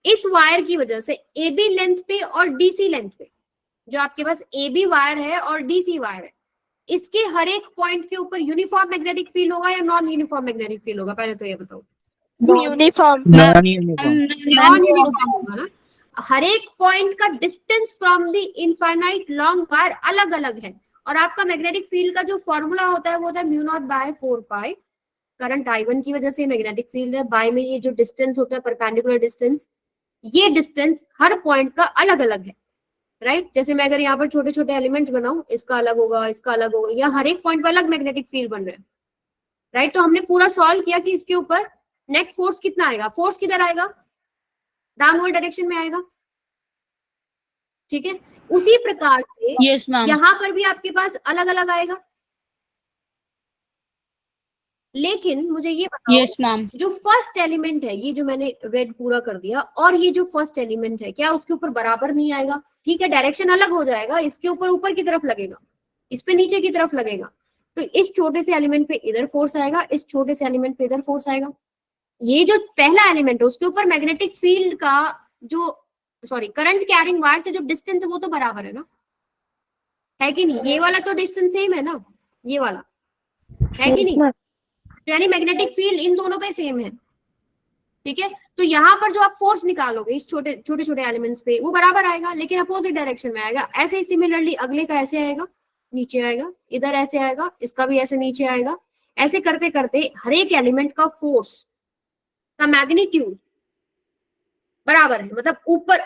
इस वायर की वजह से AB लेंथ पे और DC लेंथ पे, जो आपके पास AB वायर है और DC वायर है, इसके हर एक पॉइंट के ऊपर यूनिफॉर्म मैग्नेटिक फील्ड होगा या नॉन यूनिफॉर्म मैग्नेटिक फील्ड होगा? पहले तो ये बताओ। Uniform. Non uniform. Non uniform होगा ना। हर एक पॉइंट का distance from the infinite long wire अलग अलग है, और आपका मैग्नेटिक फील्ड का जो फॉर्मूला होता है वो होता है mu not by 4 pi, current I1 की वजह से मैग्नेटिक फील्ड है, बाय में ये जो डिस्टेंस होता है परपेंडिकुलर डिस्टेंस, ये डिस्टेंस हर पॉइंट का अलग अलग है, राइट? जैसे मैं अगर यहाँ पर छोटे छोटे एलिमेंट बनाऊं, इसका अलग होगा, इसका अलग होगा, या हर एक पॉइंट पर अलग मैग्नेटिक फील्ड बन रहे हैं, राइट? तो हमने पूरा सॉल्व किया कि इसके ऊपर नेट फोर्स कितना आएगा, फोर्स किधर आएगा, डाउनवर्ड डायरेक्शन में आएगा, ठीक है? उसी प्रकार से यस मैम। यहाँ पर भी आपके पास अलग अलग आएगा, लेकिन मुझे ये बताओ, यस मैम। जो फर्स्ट एलिमेंट है, ये जो मैंने रेड पूरा कर दिया, और ये जो फर्स्ट एलिमेंट है, क्या उसके ऊपर बराबर नहीं आएगा? ठीक है, डायरेक्शन अलग हो जाएगा, इसके ऊपर की तरफ लगेगा, इस पे नीचे की तरफ लगेगा, तो इस छोटे से एलिमेंट पे इधर फोर्स आएगा, इस छोटे से एलिमेंट पे इधर फोर्स आएगा। ये जो पहला एलिमेंट है उसके ऊपर मैग्नेटिक फील्ड का जो करंट कैरिंग वायर से जो डिस्टेंस है वो तो बराबर है ना, है कि नहीं? ये वाला तो डिस्टेंस सेम है ना, ये वाला है कि नहीं? यानी मैग्नेटिक फील्ड इन दोनों पे सेम है, ठीक है? तो यहाँ पर जो आप फोर्स निकालोगे इस छोटे छोटे एलिमेंट्स पे, वो बराबर आएगा, लेकिन अपोजिट डायरेक्शन में आएगा। ऐसे ही सिमिलरली अगले का ऐसे आएगा, नीचे आएगा, इधर ऐसे आएगा, इसका भी ऐसे नीचे आएगा। ऐसे करते करते हर एक एलिमेंट का फोर्स का मैग्नीट्यूड बराबर है, मतलब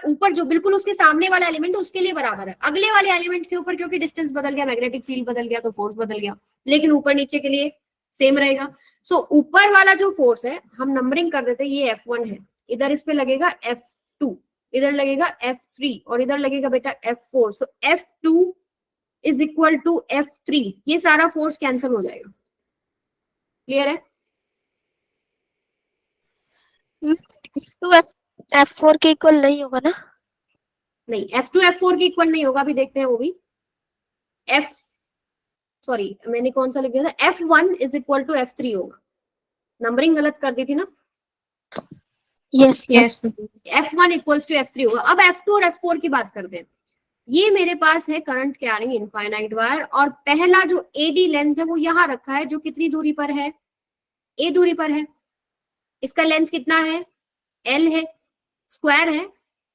ऊपर जो बिल्कुल उसके सामने वाला एलिमेंट है उसके लिए बराबर है, अगले वाले एलिमेंट के ऊपर क्योंकि डिस्टेंस बदल गया, मैग्नेटिक फील्ड बदल गया, तो फोर्स बदल गया, लेकिन ऊपर नीचे के लिए सेम रहेगा। सो ऊपर वाला जो फोर्स है हम नंबरिंग कर देते हैं, ये F1 है, इधर इस पे लगेगा F2, इधर लगेगा F3 और इधर लगेगा बेटा F4। So F2 is equal to F3, ये सारा फोर्स कैंसिल हो जाएगा। क्लियर है? F4 के इक्वल नहीं होगा ना? नहीं, F2 F4 के इक्वल नहीं होगा, अभी देखते हैं वो भी। मैंने कौन सा लिख दिया था, F1 is equal to F3 होगा, नंबरिंग गलत कर दी थी ना। Yes yes. F1 equals to F3 होगा। अब F2 और F4 की बात करते हैं। ये मेरे पास है करंट कैरिंग इनफाइनाइट वायर, और पहला जो AD लेंथ है वो यहाँ रखा है, जो कितनी दूरी पर है, A दूरी पर है। इसका लेंथ कितना है, L है, स्क्वायर है,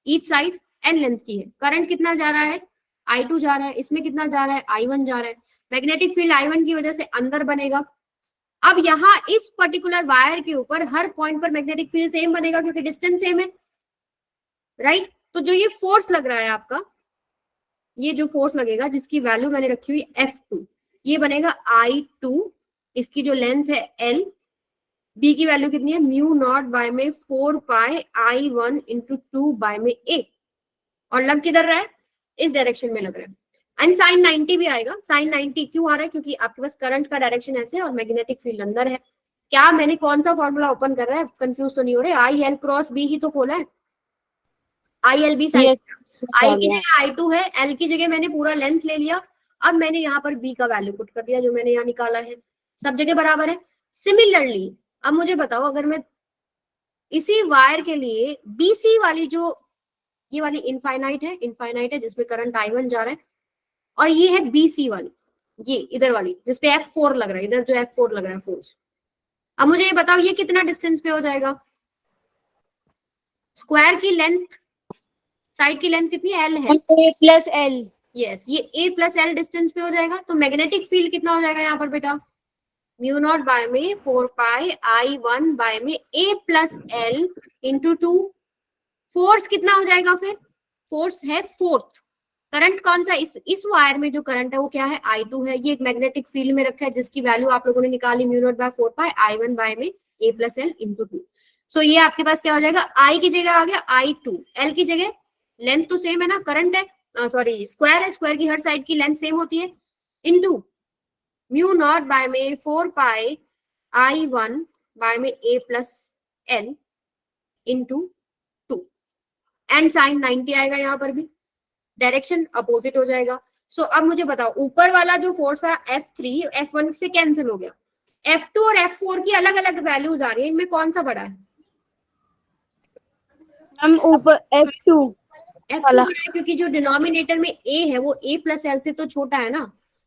ईच साइड L लेंथ की है। करंट कितना जा रहा है, I2 जा रहा है, इसमें कितना जा रहा है, I1 जा रहा है। मैग्नेटिक फील्ड I1 की वजह से अंदर बनेगा। अब यहाँ इस पर्टिकुलर वायर के ऊपर हर पॉइंट पर मैग्नेटिक फील्ड सेम बनेगा क्योंकि डिस्टेंस सेम है, राइट? तो जो ये फोर्स लग रहा है आपका, ये जो फोर्स लगेगा जिसकी वैल्यू मैंने रखी हुई F2, ये बनेगा I2, इसकी जो लेंथ है L, B की वैल्यू कितनी है, म्यू नॉट बाय में 4 पाई I1 इंटू 2 बाय में A, और लग किधर रहा है, इस डायरेक्शन में लग रहा है। एंड साइन 90 भी आएगा। साइन 90 क्यों आ रहा है, क्योंकि आपके पास करंट का डायरेक्शन ऐसे है और मैग्नेटिक फील्ड अंदर है। क्या मैंने कौन सा फॉर्मूला ओपन कर रहा है, कंफ्यूज तो नहीं हो रहे? IL क्रॉस B ही तो खोला है, ILB साइन, I की जगह I2 है, L की जगह मैंने पूरा लेंथ ले लिया। अब मैंने यहाँ पर B का वैल्यू पुट कर दिया जो मैंने यहाँ निकाला है, सब जगह बराबर है। सिमिलरली अब मुझे बताओ, अगर मैं इसी वायर के लिए BC वाली, जो ये वाली इनफाइनाइट है जिसमें करंट I1 जा रहा है, और ये है BC वाली, ये इधर वाली जिसपे F4 लग रहा है, इधर जो F4 लग रहा है फोर्स। अब मुझे ये बताओ ये कितना डिस्टेंस पे हो जाएगा, स्क्वायर की लेंथ, साइड की लेंथ कितनी है, L है, A प्लस L। यस, ये A प्लस L डिस्टेंस पे हो जाएगा। तो मैग्नेटिक फील्ड कितना हो जाएगा यहाँ पर बेटा, म्यू नॉट बाय में 4 पाई I1 बाय में A plus L into 2। Force कितना हो जाएगा फिर, फोर्स है फोर्थ, करंट कौन सा, इस वायर में जो करंट है वो क्या है, I2 है। ये एक मैग्नेटिक फील्ड में रखा है जिसकी वैल्यू आप लोगों ने निकाली mu naught by 4 pi I1 by में A प्लस L इंटू 2। सो ये आपके पास क्या हो जाएगा, I की जगह आ गया I2, L की जगह लेंथ तो सेम है ना, करंट है सॉरी स्क्वायर है, स्क्वायर की हर साइड की लेंथ सेम होती है, इंटू म्यू नॉट बाय में 4 पाई I1 बाय में A plus L into 2 and sine 90 आएगा, यहाँ पर भी डायरेक्शन अपोजिट हो जाएगा। सो अब मुझे बताओ, ऊपर वाला जो फोर्स था F3 F1 से कैंसिल हो गया, F2 और F4 की अलग अलग वैल्यूज आ रही है, इनमें कौन सा बड़ा है, मैम ऊपर F2 F2 बड़ा है, क्योंकि जो डिनोमिनेटर में A है वो A प्लस L से तो छोटा है ना,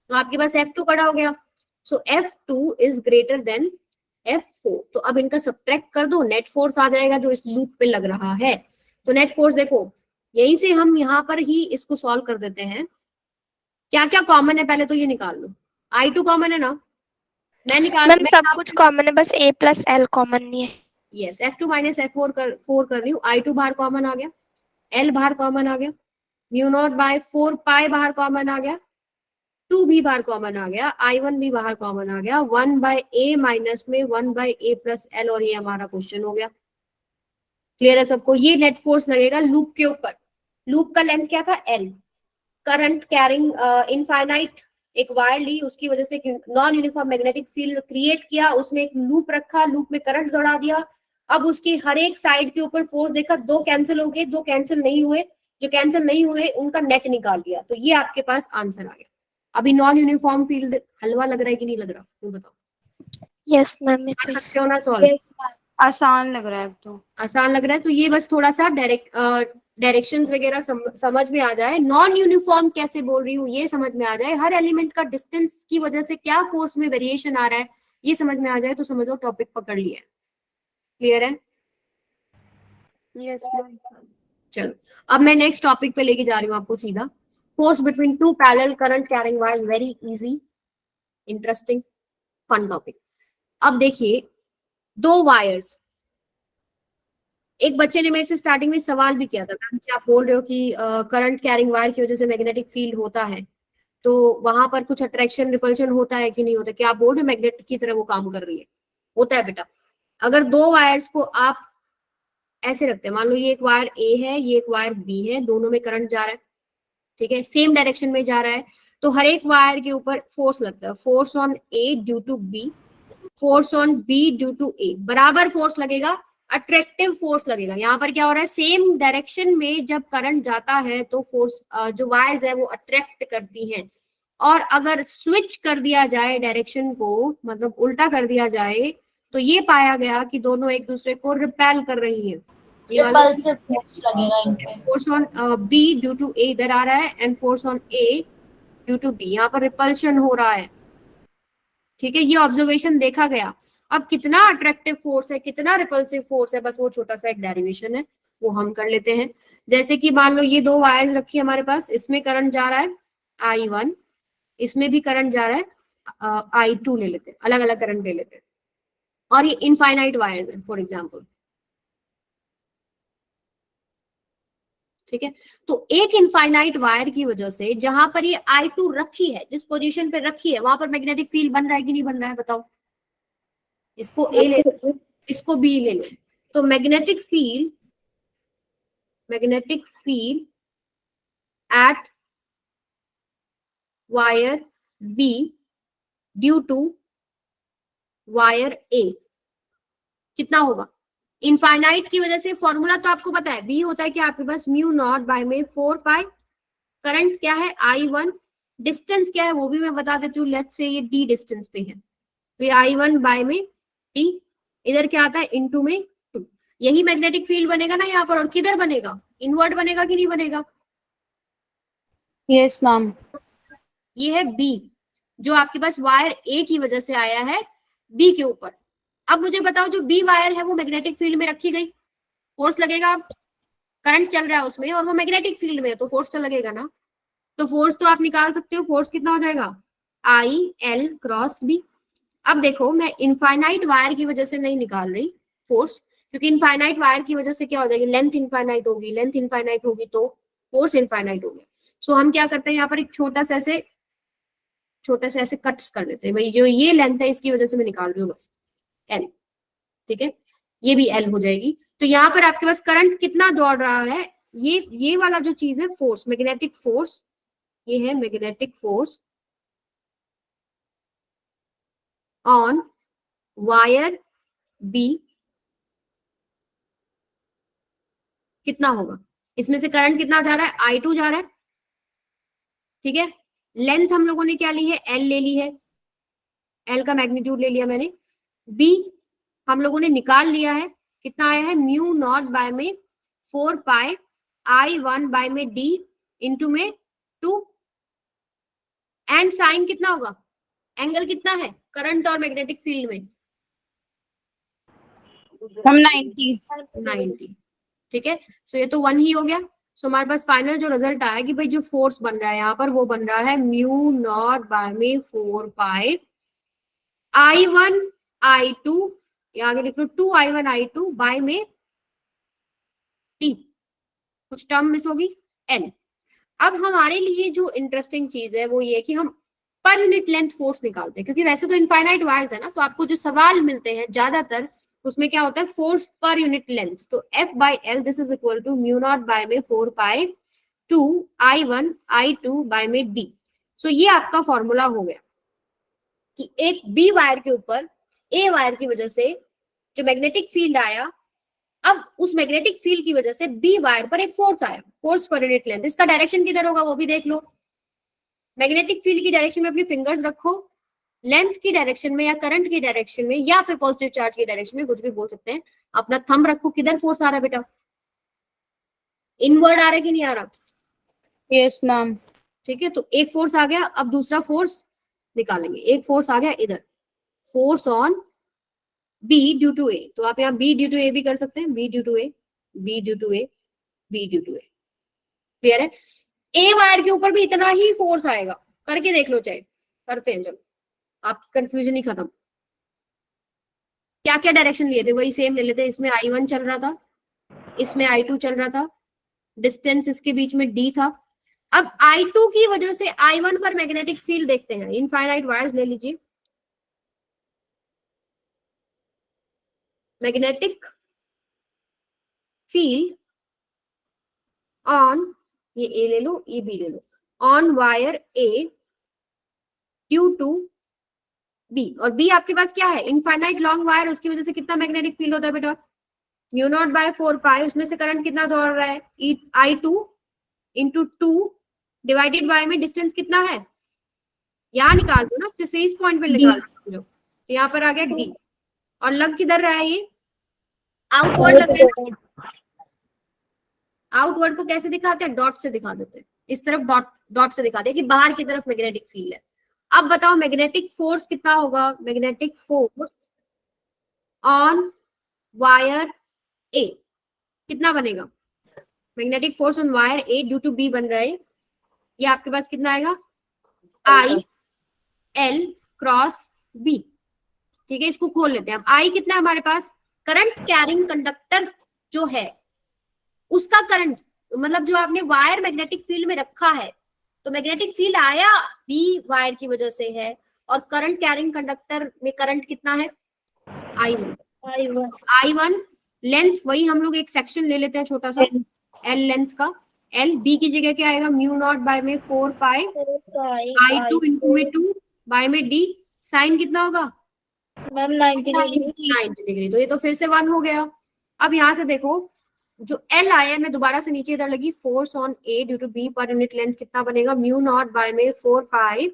तो आपके पास F2 बड़ा हो गया। सो F2 is greater than F4। तो अब इनका सब्ट्रैक्ट कर दो, नेट फोर्स आ जाएगा जो इस लूप पे लग रहा है। तो नेट फोर्स देखो, यहीं से हम यहाँ पर ही इसको सॉल्व कर देते हैं। क्या क्या कॉमन है पहले तो ये निकाल लो, I2 कॉमन है ना, मैं निकाल मैम सब कुछ कॉमन है, बस A प्लस L कॉमन नहीं है। यस, F2 माइनस F4 कर रही हूँ, I2 बाहर कॉमन आ गया, L बाहर कॉमन आ गया, म्यू नॉट बाय 4 पाई बाहर कॉमन आ गया, 2 भी बाहर कॉमन आ गया, I1 भी बाहर कॉमन आ गया, 1 बाय A माइनस में 1 बाय A प्लस L, और ये हमारा क्वेश्चन हो गया। क्लियर है सबको, ये नेट फोर्स लगेगा लूप के ऊपर। लूप का लेंथ क्या था L, करंट कैरिंग इनफाइनाइट एक वायर ली, उसकी वजह से non uniform magnetic field create किया, उसमें एक लूप रखा, लूप में करंट दौड़ा दिया। अब उसकी हर एक साइड के ऊपर फोर्स देखा, 2 कैंसिल हो गए, 2 कैंसिल नहीं हुए, जो कैंसिल नहीं हुए उनका नेट निकाल दिया, तो ये आपके पास आंसर आ गया। अभी नॉन यूनिफॉर्म फील्ड हलवा लग रहा है कि नहीं लग रहा, तुम बताओ। यस मैम, कर सकते हो ना सॉल्व, आसान लग रहा है अब तो। आसान लग रहा है, तो ये बस थोड़ा सा डायरेक्शंस वगैरह समझ में आ जाए, नॉन यूनिफॉर्म कैसे बोल रही हूँ ये समझ में आ जाए, हर एलिमेंट का डिस्टेंस की वजह से क्या फोर्स में वेरिएशन आ रहा है ये समझ में आ जाए, तो समझो टॉपिक पकड़ लिया है। क्लियर है? Yes ma'am. चलो अब मैं नेक्स्ट टॉपिक पे लेके जा रही हूँ आपको सीधा, force between two parallel current carrying wires, very easy, interesting, fun topic. अब देखिए, 2 वायर्स, एक बच्चे ने मेरे से स्टार्टिंग में सवाल भी किया था, मैम कि आप बोल रहे हो कि करंट कैरिंग वायर की वजह से मैग्नेटिक फील्ड होता है, तो वहां पर कुछ अट्रैक्शन रिपल्शन होता है कि नहीं होता, क्या आप बोल रहे हो मैग्नेट की तरह वो काम कर रही है? होता है बेटा। अगर 2 वायर्स को आप ऐसे रखते हैं, मान लो ये एक वायर A है, ये एक वायर B है, दोनों में करंट जा रहा है, ठीक है, सेम डायरेक्शन में जा रहा है, तो हर एक वायर के ऊपर फोर्स लगता है, force on A due to B, force on B due to A, बराबर फोर्स लगेगा, अट्रैक्टिव फोर्स लगेगा। यहाँ पर क्या हो रहा है, सेम डायरेक्शन में जब करंट जाता है तो फोर्स जो वायर्स है वो अट्रैक्ट करती हैं, और अगर स्विच कर दिया जाए डायरेक्शन को, मतलब उल्टा कर दिया जाए, तो ये पाया गया कि दोनों एक दूसरे को रिपेल कर रही है। Force on B due to A इधर आ रहा है, and force on A due to B, यहाँ पर रिपल्शन हो रहा है, ठीक है, ये ऑब्जर्वेशन देखा गया। अब कितना अट्रैक्टिव फोर्स है, कितना रिपल्सिव फोर्स है, बस वो छोटा सा एक डेरिवेशन है, वो हम कर लेते हैं। जैसे कि मान लो ये 2 वायर्स रखी है हमारे पास, इसमें करंट जा रहा है I1, इसमें भी करंट जा रहा है I2, ले लेते हैं, अलग अलग करंट ले लेते हैं, और ये इनफाइनाइट वायर्स है फॉर एग्जाम्पल, ठीक है। तो एक इनफाइनाइट वायर की वजह से जहां पर ये I2 रखी है, जिस पोजीशन पे रखी है, वहां पर मैग्नेटिक फील्ड बन रहा है कि नहीं बन रहा है, बताओ। इसको A ले लो, इसको B ले लो, तो magnetic field at wire B due to wire A कितना होगा? इनफाइनाइट की वजह से फॉर्मूला तो आपको पता है, B होता है कि आपके पास म्यू नॉट बाय में 4 पाई, करंट क्या है I1, डिस्टेंस क्या है वो भी मैं बता देती हूँ, लेट्स से ये D डिस्टेंस पे है, तो ये I1 बाय में D, इधर क्या आता है इनटू में 2, यही मैग्नेटिक फील्ड बनेगा ना यहाँ पर, और किधर बनेगा, इनवर्ट बनेगा कि नहीं बनेगा? Yes ma'am. ये है B, जो आपके पास वायर A की वजह से आया है B के ऊपर। अब मुझे बताओ, जो B वायर है वो मैग्नेटिक फील्ड में रखी गई, फोर्स लगेगा, करंट चल रहा है उसमें और वो मैग्नेटिक फील्ड में है, तो फोर्स तो लगेगा ना, तो फोर्स तो आप निकाल सकते हो, फोर्स कितना हो जाएगा I L क्रॉस B। अब देखो, मैं इनफाइनाइट वायर की वजह से नहीं निकाल रही फोर्स, क्योंकि इनफाइनाइट वायर की वजह से क्या हो जाएगी, लेंथ इनफाइनाइट होगी, लेंथ इनफाइनाइट होगी तो फोर्स इनफाइनाइट हो गया। सो हम क्या करते हैं यहाँ पर एक छोटा सा ऐसे कट्स कर लेते हैं, भाई जो ये लेंथ है इसकी वजह से मैं निकाल रही हूँ बस एल, ठीक है, ये भी एल हो जाएगी। तो यहाँ पर आपके पास करंट कितना दौड़ रहा है, ये वाला जो चीज है फोर्स, मैग्नेटिक फोर्स, ये है magnetic force on wire B, कितना होगा, इसमें से करंट कितना जा रहा है, I2 जा रहा है, ठीक है। लेंथ हम लोगों ने क्या ली है, एल ले ली है, एल का मैग्नीट्यूड ले लिया मैंने। बी हम लोगों ने निकाल लिया है, कितना आया है, म्यू नॉट बाय में 4 पाई I1 बाय में डी इंटू में 2, एंड साइन कितना होगा, एंगल कितना है करंट और मैग्नेटिक फील्ड में, हम 90। ठीक है। सो ये तो 1 ही हो गया। सो हमारे पास फाइनल जो रिजल्ट आया कि भाई जो फोर्स बन रहा है यहाँ पर वो बन रहा है म्यू नॉट बाय में 4 पाई I1 I2, या आगे लिख लो 2 I1 I2 बाय में टी, कुछ टर्म मिस होगी, एन। अब हमारे लिए जो इंटरेस्टिंग चीज है वो ये कि हम पर यूनिट लेंथ फोर्स निकालते हैं, क्योंकि वैसे तो इनफाइनाइट वायर्स है ना, तो आपको जो सवाल मिलते हैं ज्यादातर उसमें क्या होता है, फोर्स पर यूनिट लेंथ। तो F by L this is equal to mu not by में 4 पाई 2 I1 I2 बाय में डी। सो ये आपका फॉर्मूला हो गया कि एक बी वायर के ऊपर ए वायर की वजह से जो मैग्नेटिक फील्ड आया, अब उस मैग्नेटिक फील्ड की वजह से बी वायर पर एक फोर्स आया, फोर्स पर यूनिट लेंथ। इसका डायरेक्शन किधर होगा वो भी देख लो, मैग्नेटिक फील्ड की डायरेक्शन में अपनी फिंगर्स रखो, लेंथ की डायरेक्शन में या करंट की डायरेक्शन में या फिर पॉजिटिव चार्ज की डायरेक्शन में, कुछ भी बोल सकते हैं, अपना थंब रखो, किधर फोर्स आ रहा है बेटा, इनवर्ड आ रहा है कि नहीं आ रहा, यस मैम। ठीक है। तो एक फोर्स आ गया, अब दूसरा फोर्स निकालेंगे। एक फोर्स आ गया इधर, force on B due to A, तो आप यहाँ बी ड्यू टू ए भी कर सकते हैं, B due to A, B due to A, B due to A, clear है। ए वायर के ऊपर भी इतना ही फोर्स आएगा, करके देख लो, चाहे करते हैं, चलो आपकी कंफ्यूजन ही खत्म। क्या क्या डायरेक्शन लिए थे वही सेम ले लेते, इसमें I1 चल रहा था, इसमें I2 चल रहा था, डिस्टेंस इसके बीच में D था। अब I2 की वजह से I1 पर मैग्नेटिक फील्ड देखते हैं, इनफाइनाइट वायर्स ले लीजिए, मैग्नेटिक फील्ड ऑन, ये ए ले लो, ये बी ले लो, on wire A due to B, और बी आपके पास क्या है, इनफाइनाइट लॉन्ग वायर, उसकी वजह से कितना मैग्नेटिक फील्ड होता है बेटा, म्यू नॉट बाय 4 पाई, उसमें से करंट कितना दौड़ रहा है, I2 इंटू 2 डिवाइडेड बाय में डिस्टेंस कितना है, यहाँ निकाल दो ना, जैसे इस पॉइंट पे निकाल दो, तो यहाँ पर आ गया डी, और लग किधर रहा है, ये आउटवर्ड लग रहा है। आउटवर्ड को कैसे दिखाते हैं, डॉट से दिखा देते हैं, इस तरफ डॉट से दिखाते हैं कि बाहर की तरफ मैग्नेटिक फील्ड है। अब बताओ मैग्नेटिक फोर्स कितना होगा, magnetic force on wire A कितना बनेगा, magnetic force on wire A due to B बन रहा है, ये आपके पास कितना आएगा, I L क्रॉस बी, ठीक है। इसको खोल लेते हैं, अब I कितना है हमारे पास, करंट कैरिंग कंडक्टर जो है उसका करंट, मतलब जो आपने वायर मैग्नेटिक फील्ड में रखा है, तो मैग्नेटिक फील्ड आया बी वायर की वजह से है, और करंट कैरिंग कंडक्टर में करंट कितना है, I1 लेंथ, वही हम लोग एक सेक्शन ले लेते हैं छोटा सा, L लेंथ का, L बी की जगह क्या आएगा, म्यू नॉट बाय में 4 पाई I2 इंटू में 2 बाय में डी, साइन कितना होगा मैम 90 डिग्री, तो ये तो फिर से 1 हो गया। अब यहाँ से देखो जो L आया, मैं दोबारा से नीचे इधर लगी, force on A due to B per unit length कितना बनेगा, म्यू नॉट बाय में 4 पाई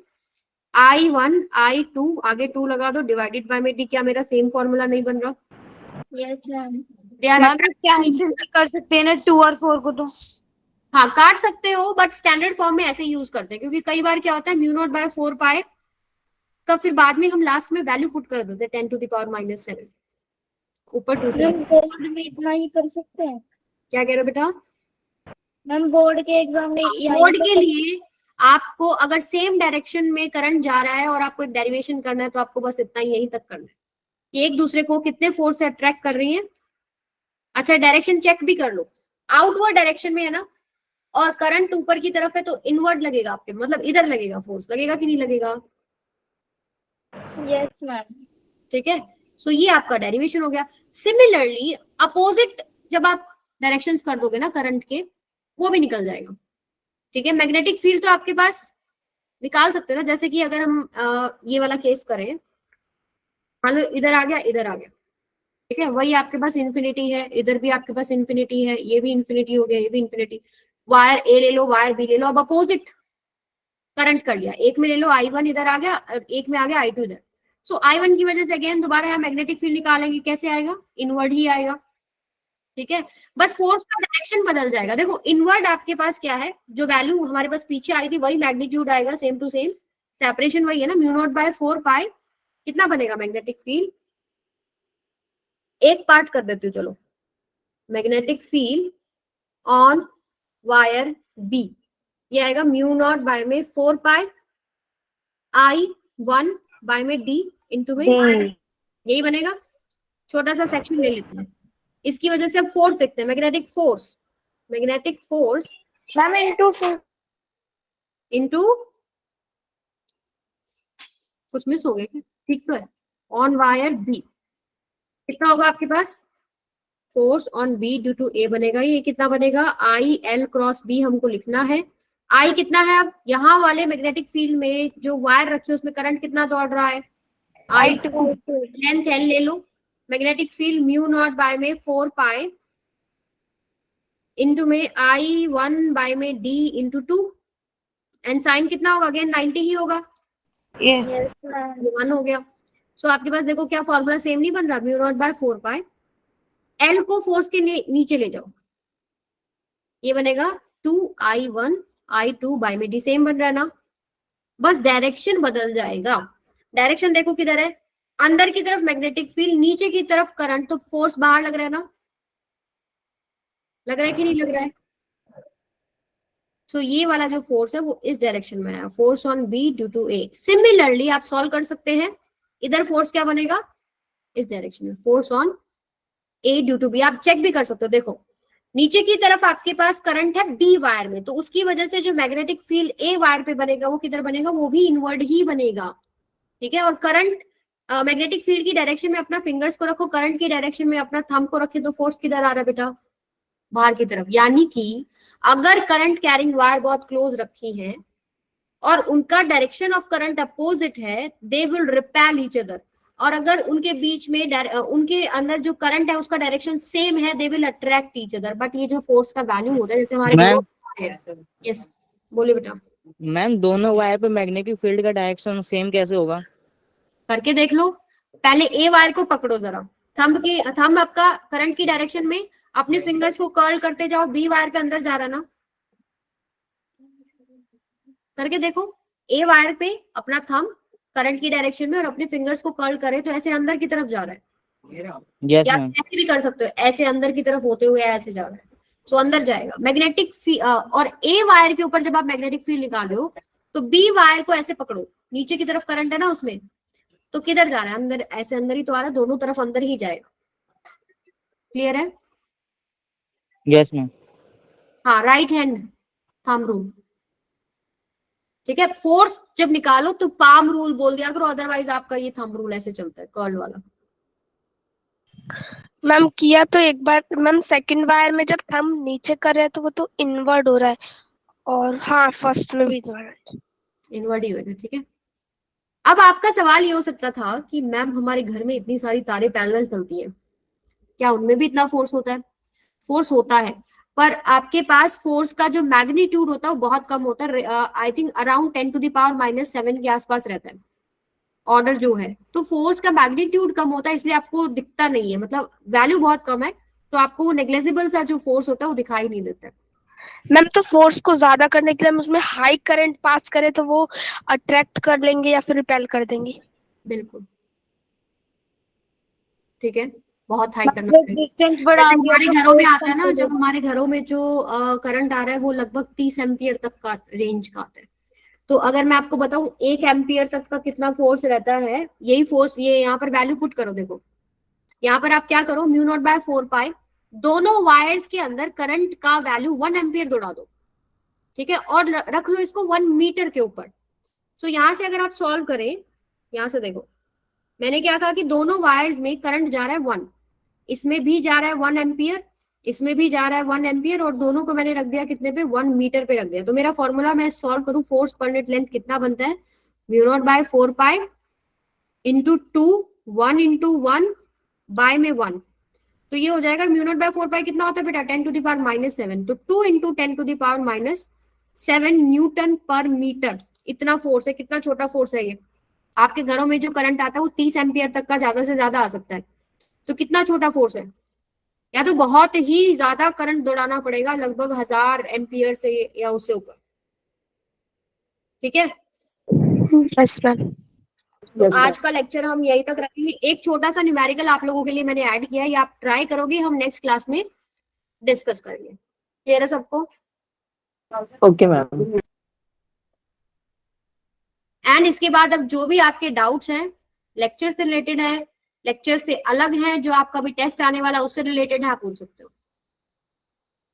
I1 I2 आगे 2 लगा दो डिवाइडेड बाय में D, क्या मेरा सेम फॉर्मूला नहीं बन रहा, यस मैम। मैम कैंसिल कर सकते हैं ना 2 और 4 को, तो हाँ काट सकते हो, बट स्टैंडर्ड फॉर्म में ऐसे यूज करते हैं, क्योंकि कई बार क्या होता है म्यू नॉट बाय 4 पाई का फिर बाद में हम लास्ट में वैल्यू पुट कर देते हैं 10 टू द पावर -7 ऊपर 2 से। बोर्ड में इतना ही कर सकते हैं, क्या कह रहे हो बेटा, मैम बोर्ड के एग्जाम में बोर्ड के लिए आपको अगर सेम डायरेक्शन में करंट जा रहा है और आपको एक डेरिवेशन करना है, तो आपको बस इतना ही यहीं तक करना है कि एक दूसरे को कितने फोर्स से अट्रैक्ट कर रही है। अच्छा डायरेक्शन चेक भी कर लो, आउटवर्ड डायरेक्शन में है ना, और करंट ऊपर की तरफ है तो इनवर्ड लगेगा आपके, मतलब इधर लगेगा फोर्स, लगेगा कि नहीं लगेगा? Yes ma'am. ठीक है, सो ये आपका डेरिवेशन हो गया। सिमिलरली अपोजिट जब आप डायरेक्शंस कर दोगे ना करंट के, वो भी निकल जाएगा। ठीक है, मैग्नेटिक फील्ड तो आपके पास निकाल सकते हो ना, जैसे कि अगर हम ये वाला केस करें, मान लो इधर आ गया, इधर आ गया, ठीक है, वही आपके पास इन्फिनिटी है, इधर भी आपके पास इन्फिनिटी है, ये भी इन्फिनिटी हो गया, ये भी इन्फिनिटी। वायर ए ले लो, वायर बी ले लो, अब अपोजिट करंट कर लिया, एक में ले लो I1 इधर आ गया और एक में आ गया I2 इधर। सो I1 की वजह से अगेन दोबारा यहाँ मैग्नेटिक फील्ड निकालेंगे, कैसे आएगा? इनवर्ड ही आएगा। ठीक है, बस फोर्स का डायरेक्शन बदल जाएगा। देखो इनवर्ड आपके पास क्या है, जो वैल्यू हमारे पास पीछे आई थी वही मैग्नीट्यूड आएगा, सेम टू सेम, सेपरेशन वही है ना, म्यू नॉट बाय 4 पाई, कितना बनेगा मैग्नेटिक फील्ड? एक पार्ट कर देती हूँ चलो, magnetic field on wire B, ये आएगा म्यू नॉट बाय में 4 पाई I1 बाय में D इंटू में, यही बनेगा। छोटा सा सेक्शन ले लेते हैं, इसकी वजह से अब फोर्स देखते हैं, magnetic force, magnetic force ma'am into कुछ मिस हो गया क्या? ठीक तो है, ऑन वायर बी कितना होगा आपके पास? Force on B due to A बनेगा, ये कितना बनेगा? IL क्रॉस बी हमको लिखना है। I कितना है? अब यहाँ वाले मैग्नेटिक फील्ड में जो वायर रखे उसमें करंट कितना दौड़ रहा है? I2, लेंथ L ले लो, magnetic field mu not by में 4 पाई इंटू में I1 बाय में D इंटू 2, एंड साइन कितना होगा? अगेन 90 ही होगा, यस 1 हो गया। सो आपके पास देखो क्या फॉर्मूला सेम नहीं बन रहा, mu naught by 4 pi, L को फोर्स के नीचे ले जाओ, ये बनेगा 2I1 I2 बाय में D, सेम बन रहा है ना, बस डायरेक्शन बदल जाएगा। डायरेक्शन देखो किधर है, अंदर की तरफ मैग्नेटिक फील्ड, नीचे की तरफ करंट, तो फोर्स बाहर लग रहा है ना, लग रहा है कि नहीं लग रहा है? तो ये वाला जो फोर्स है वो इस डायरेक्शन में है, force on B due to A. Similarly आप सॉल्व कर सकते हैं, इधर फोर्स क्या बनेगा? इस डायरेक्शन में force on A due to B, आप चेक भी कर सकते हो। देखो नीचे की तरफ आपके पास करंट है बी वायर में, तो उसकी वजह से जो मैग्नेटिक फील्ड ए वायर पे बनेगा वो किधर बनेगा? वो भी इनवर्ड ही बनेगा। ठीक है, और करंट मैग्नेटिक फील्ड की डायरेक्शन में अपना फिंगर्स को रखो, करंट की डायरेक्शन में अपना थंब को रखे, तो फोर्स किधर आ रहा है बेटा? बाहर की तरफ। यानी कि अगर करंट कैरिंग वायर बहुत क्लोज रखी है और उनका डायरेक्शन ऑफ करंट अपोजिट है, they will repel each other, और अगर उनके बीच में उनके अंदर जो करंट है उसका डायरेक्शन सेम है, they will attract each other. But ये जो फोर्स का वैल्यू होता है, जैसे हमारे मैम यस बोलिए बेटा, मैम दोनों वायर पे मैग्नेटिक फील्ड का डायरेक्शन सेम कैसे होगा? करके देख लो। पहले ए वायर को पकड़ो जरा, थंब आपका करंट की डायरेक्शन में, अपने फिंगर्स को कर्ल करते जाओ, बी वायर पे अंदर जा रहा ना, करके देखो। ए वायर पे अपना थंब करंट की डायरेक्शन में और अपने फिंगर्स को कर्ल करे तो ऐसे अंदर की तरफ जा रहा है। यस या मैम। ऐसे भी कर सकते हो, ऐसे अंदर की तरफ होते हुए ऐसे जा रहा है, तो अंदर जाएगा मैग्नेटिक और ए वायर के ऊपर जब आप मैग्नेटिक फील्ड निकाल रहे हो तो बी वायर को ऐसे पकड़ो, नीचे की तरफ करंट है ना उसमें, तो किधर जा रहा है? अंदर, ऐसे अंदर ही तो आ रहा है, दोनों तरफ अंदर ही जाएगा। क्लियर है? Yes ma'am. हाँ, राइट हैंड थंब रूल। ठीक है, फोर्स जब निकालो तो पाम रूल बोल दिया करो, अदरवाइज आपका ये थंब रूल ऐसे चलता है, कर्ल वाला। मैम किया तो एक बार मैम, सेकंड वायर में जब थंब नीचे कर रहे हैं तो वो तो इनवर्ड हो रहा है, और हाँ फर्स्ट में भी इनवर्ड ही होगा। ठीक है, अब आपका सवाल ये हो सकता था कि मैम हमारे घर में इतनी सारी तारें पैरेलल चलती हैं, क्या उनमें भी इतना फोर्स होता है? फोर्स होता है, पर आपके पास फोर्स का जो मैग्नीट्यूड होता है वो बहुत कम होता है, आई थिंक अराउंड 10⁻⁻⁷ के आसपास रहता है ऑर्डर जो है। तो फोर्स का मैग्नीट्यूड कम होता है, इसलिए आपको दिखता नहीं है, मतलब वैल्यू बहुत कम है, तो आपको वो नेग्लेजिबल सा जो फोर्स होता है वो दिखाई नहीं देता है। मैम। तो फोर्स को ज्यादा करने के लिए हम उसमें हाई करंट पास करें तो वो अट्रैक्ट कर लेंगे या फिर रिपेल कर देंगे? बिल्कुल, ठीक है, बहुत हाई करना पड़ेगा। डिस्टेंस बढ़ा जैसे दिया हमारे तो घरों में force आता है कम ना, हो जब हमारे घरों में जो करंट आ रहा है वो लगभग 30 एम्पियर तक का रेंज का आता है। तो अगर मैं आपको बताऊं 1 एम्पियर तक का कितना फोर्स रहता है, यही फोर्स, ये यहाँ पर वैल्यू पुट करो, देखो यहाँ पर आप क्या करो, म्यू नॉट बाय 4 पाई, दोनों वायर्स के अंदर करंट का वैल्यू 1 एम्पियर दौड़ा दो, ठीक है, और रख लो इसको 1 मीटर के ऊपर। सो यहाँ से अगर आप सॉल्व करें, यहाँ से देखो मैंने क्या कहा कि दोनों वायर्स में करंट जा रहा है 1, इसमें भी जा रहा है 1 एम्पियर, इसमें भी जा रहा है 1 एम्पियर, और दोनों को मैंने रख दिया कितने पे, 1 मीटर पे रख दिया। तो मेरा फॉर्मूला मैं सॉल्व करूं, फोर्स पर यूनिट लेंथ कितना बनता है, mu not by 4 pi into 2, 1 into 1 by में 1, तो ये हो जाएगा म्यू नॉट बाय 4 पाई कितना होता है बेटा, 10 टू द पावर -7, तो 2 इंटू 10 to the power -7 newton per metre. इतना फोर्स है, कितना छोटा फोर्स है ये। आपके घरों में जो करंट आता है वो 30 एम्पियर तक का ज्यादा से ज्यादा आ सकता है, तो कितना छोटा फोर्स है, या तो बहुत ही ज्यादा करंट दौड़ाना पड़ेगा, लगभग 1000 एम्पियर से या उससे ऊपर। ठीक है, यस मैम। तो आज का लेक्चर हम यहीं तक रखेंगे। एक छोटा सा न्यूमेरिकल आप लोगों के लिए मैंने ऐड किया है, ये आप ट्राई करोगे, हम नेक्स्ट क्लास में डिस्कस करेंगे। क्लियर है सबको? Okay ma'am. एंड इसके बाद अब जो भी आपके डाउट्स हैं लेक्चर से रिलेटेड है, लेक्चर से अलग है, जो आपका भी टेस्ट आने वाला उससे रिलेटेड है, आप पूछ सकते हो।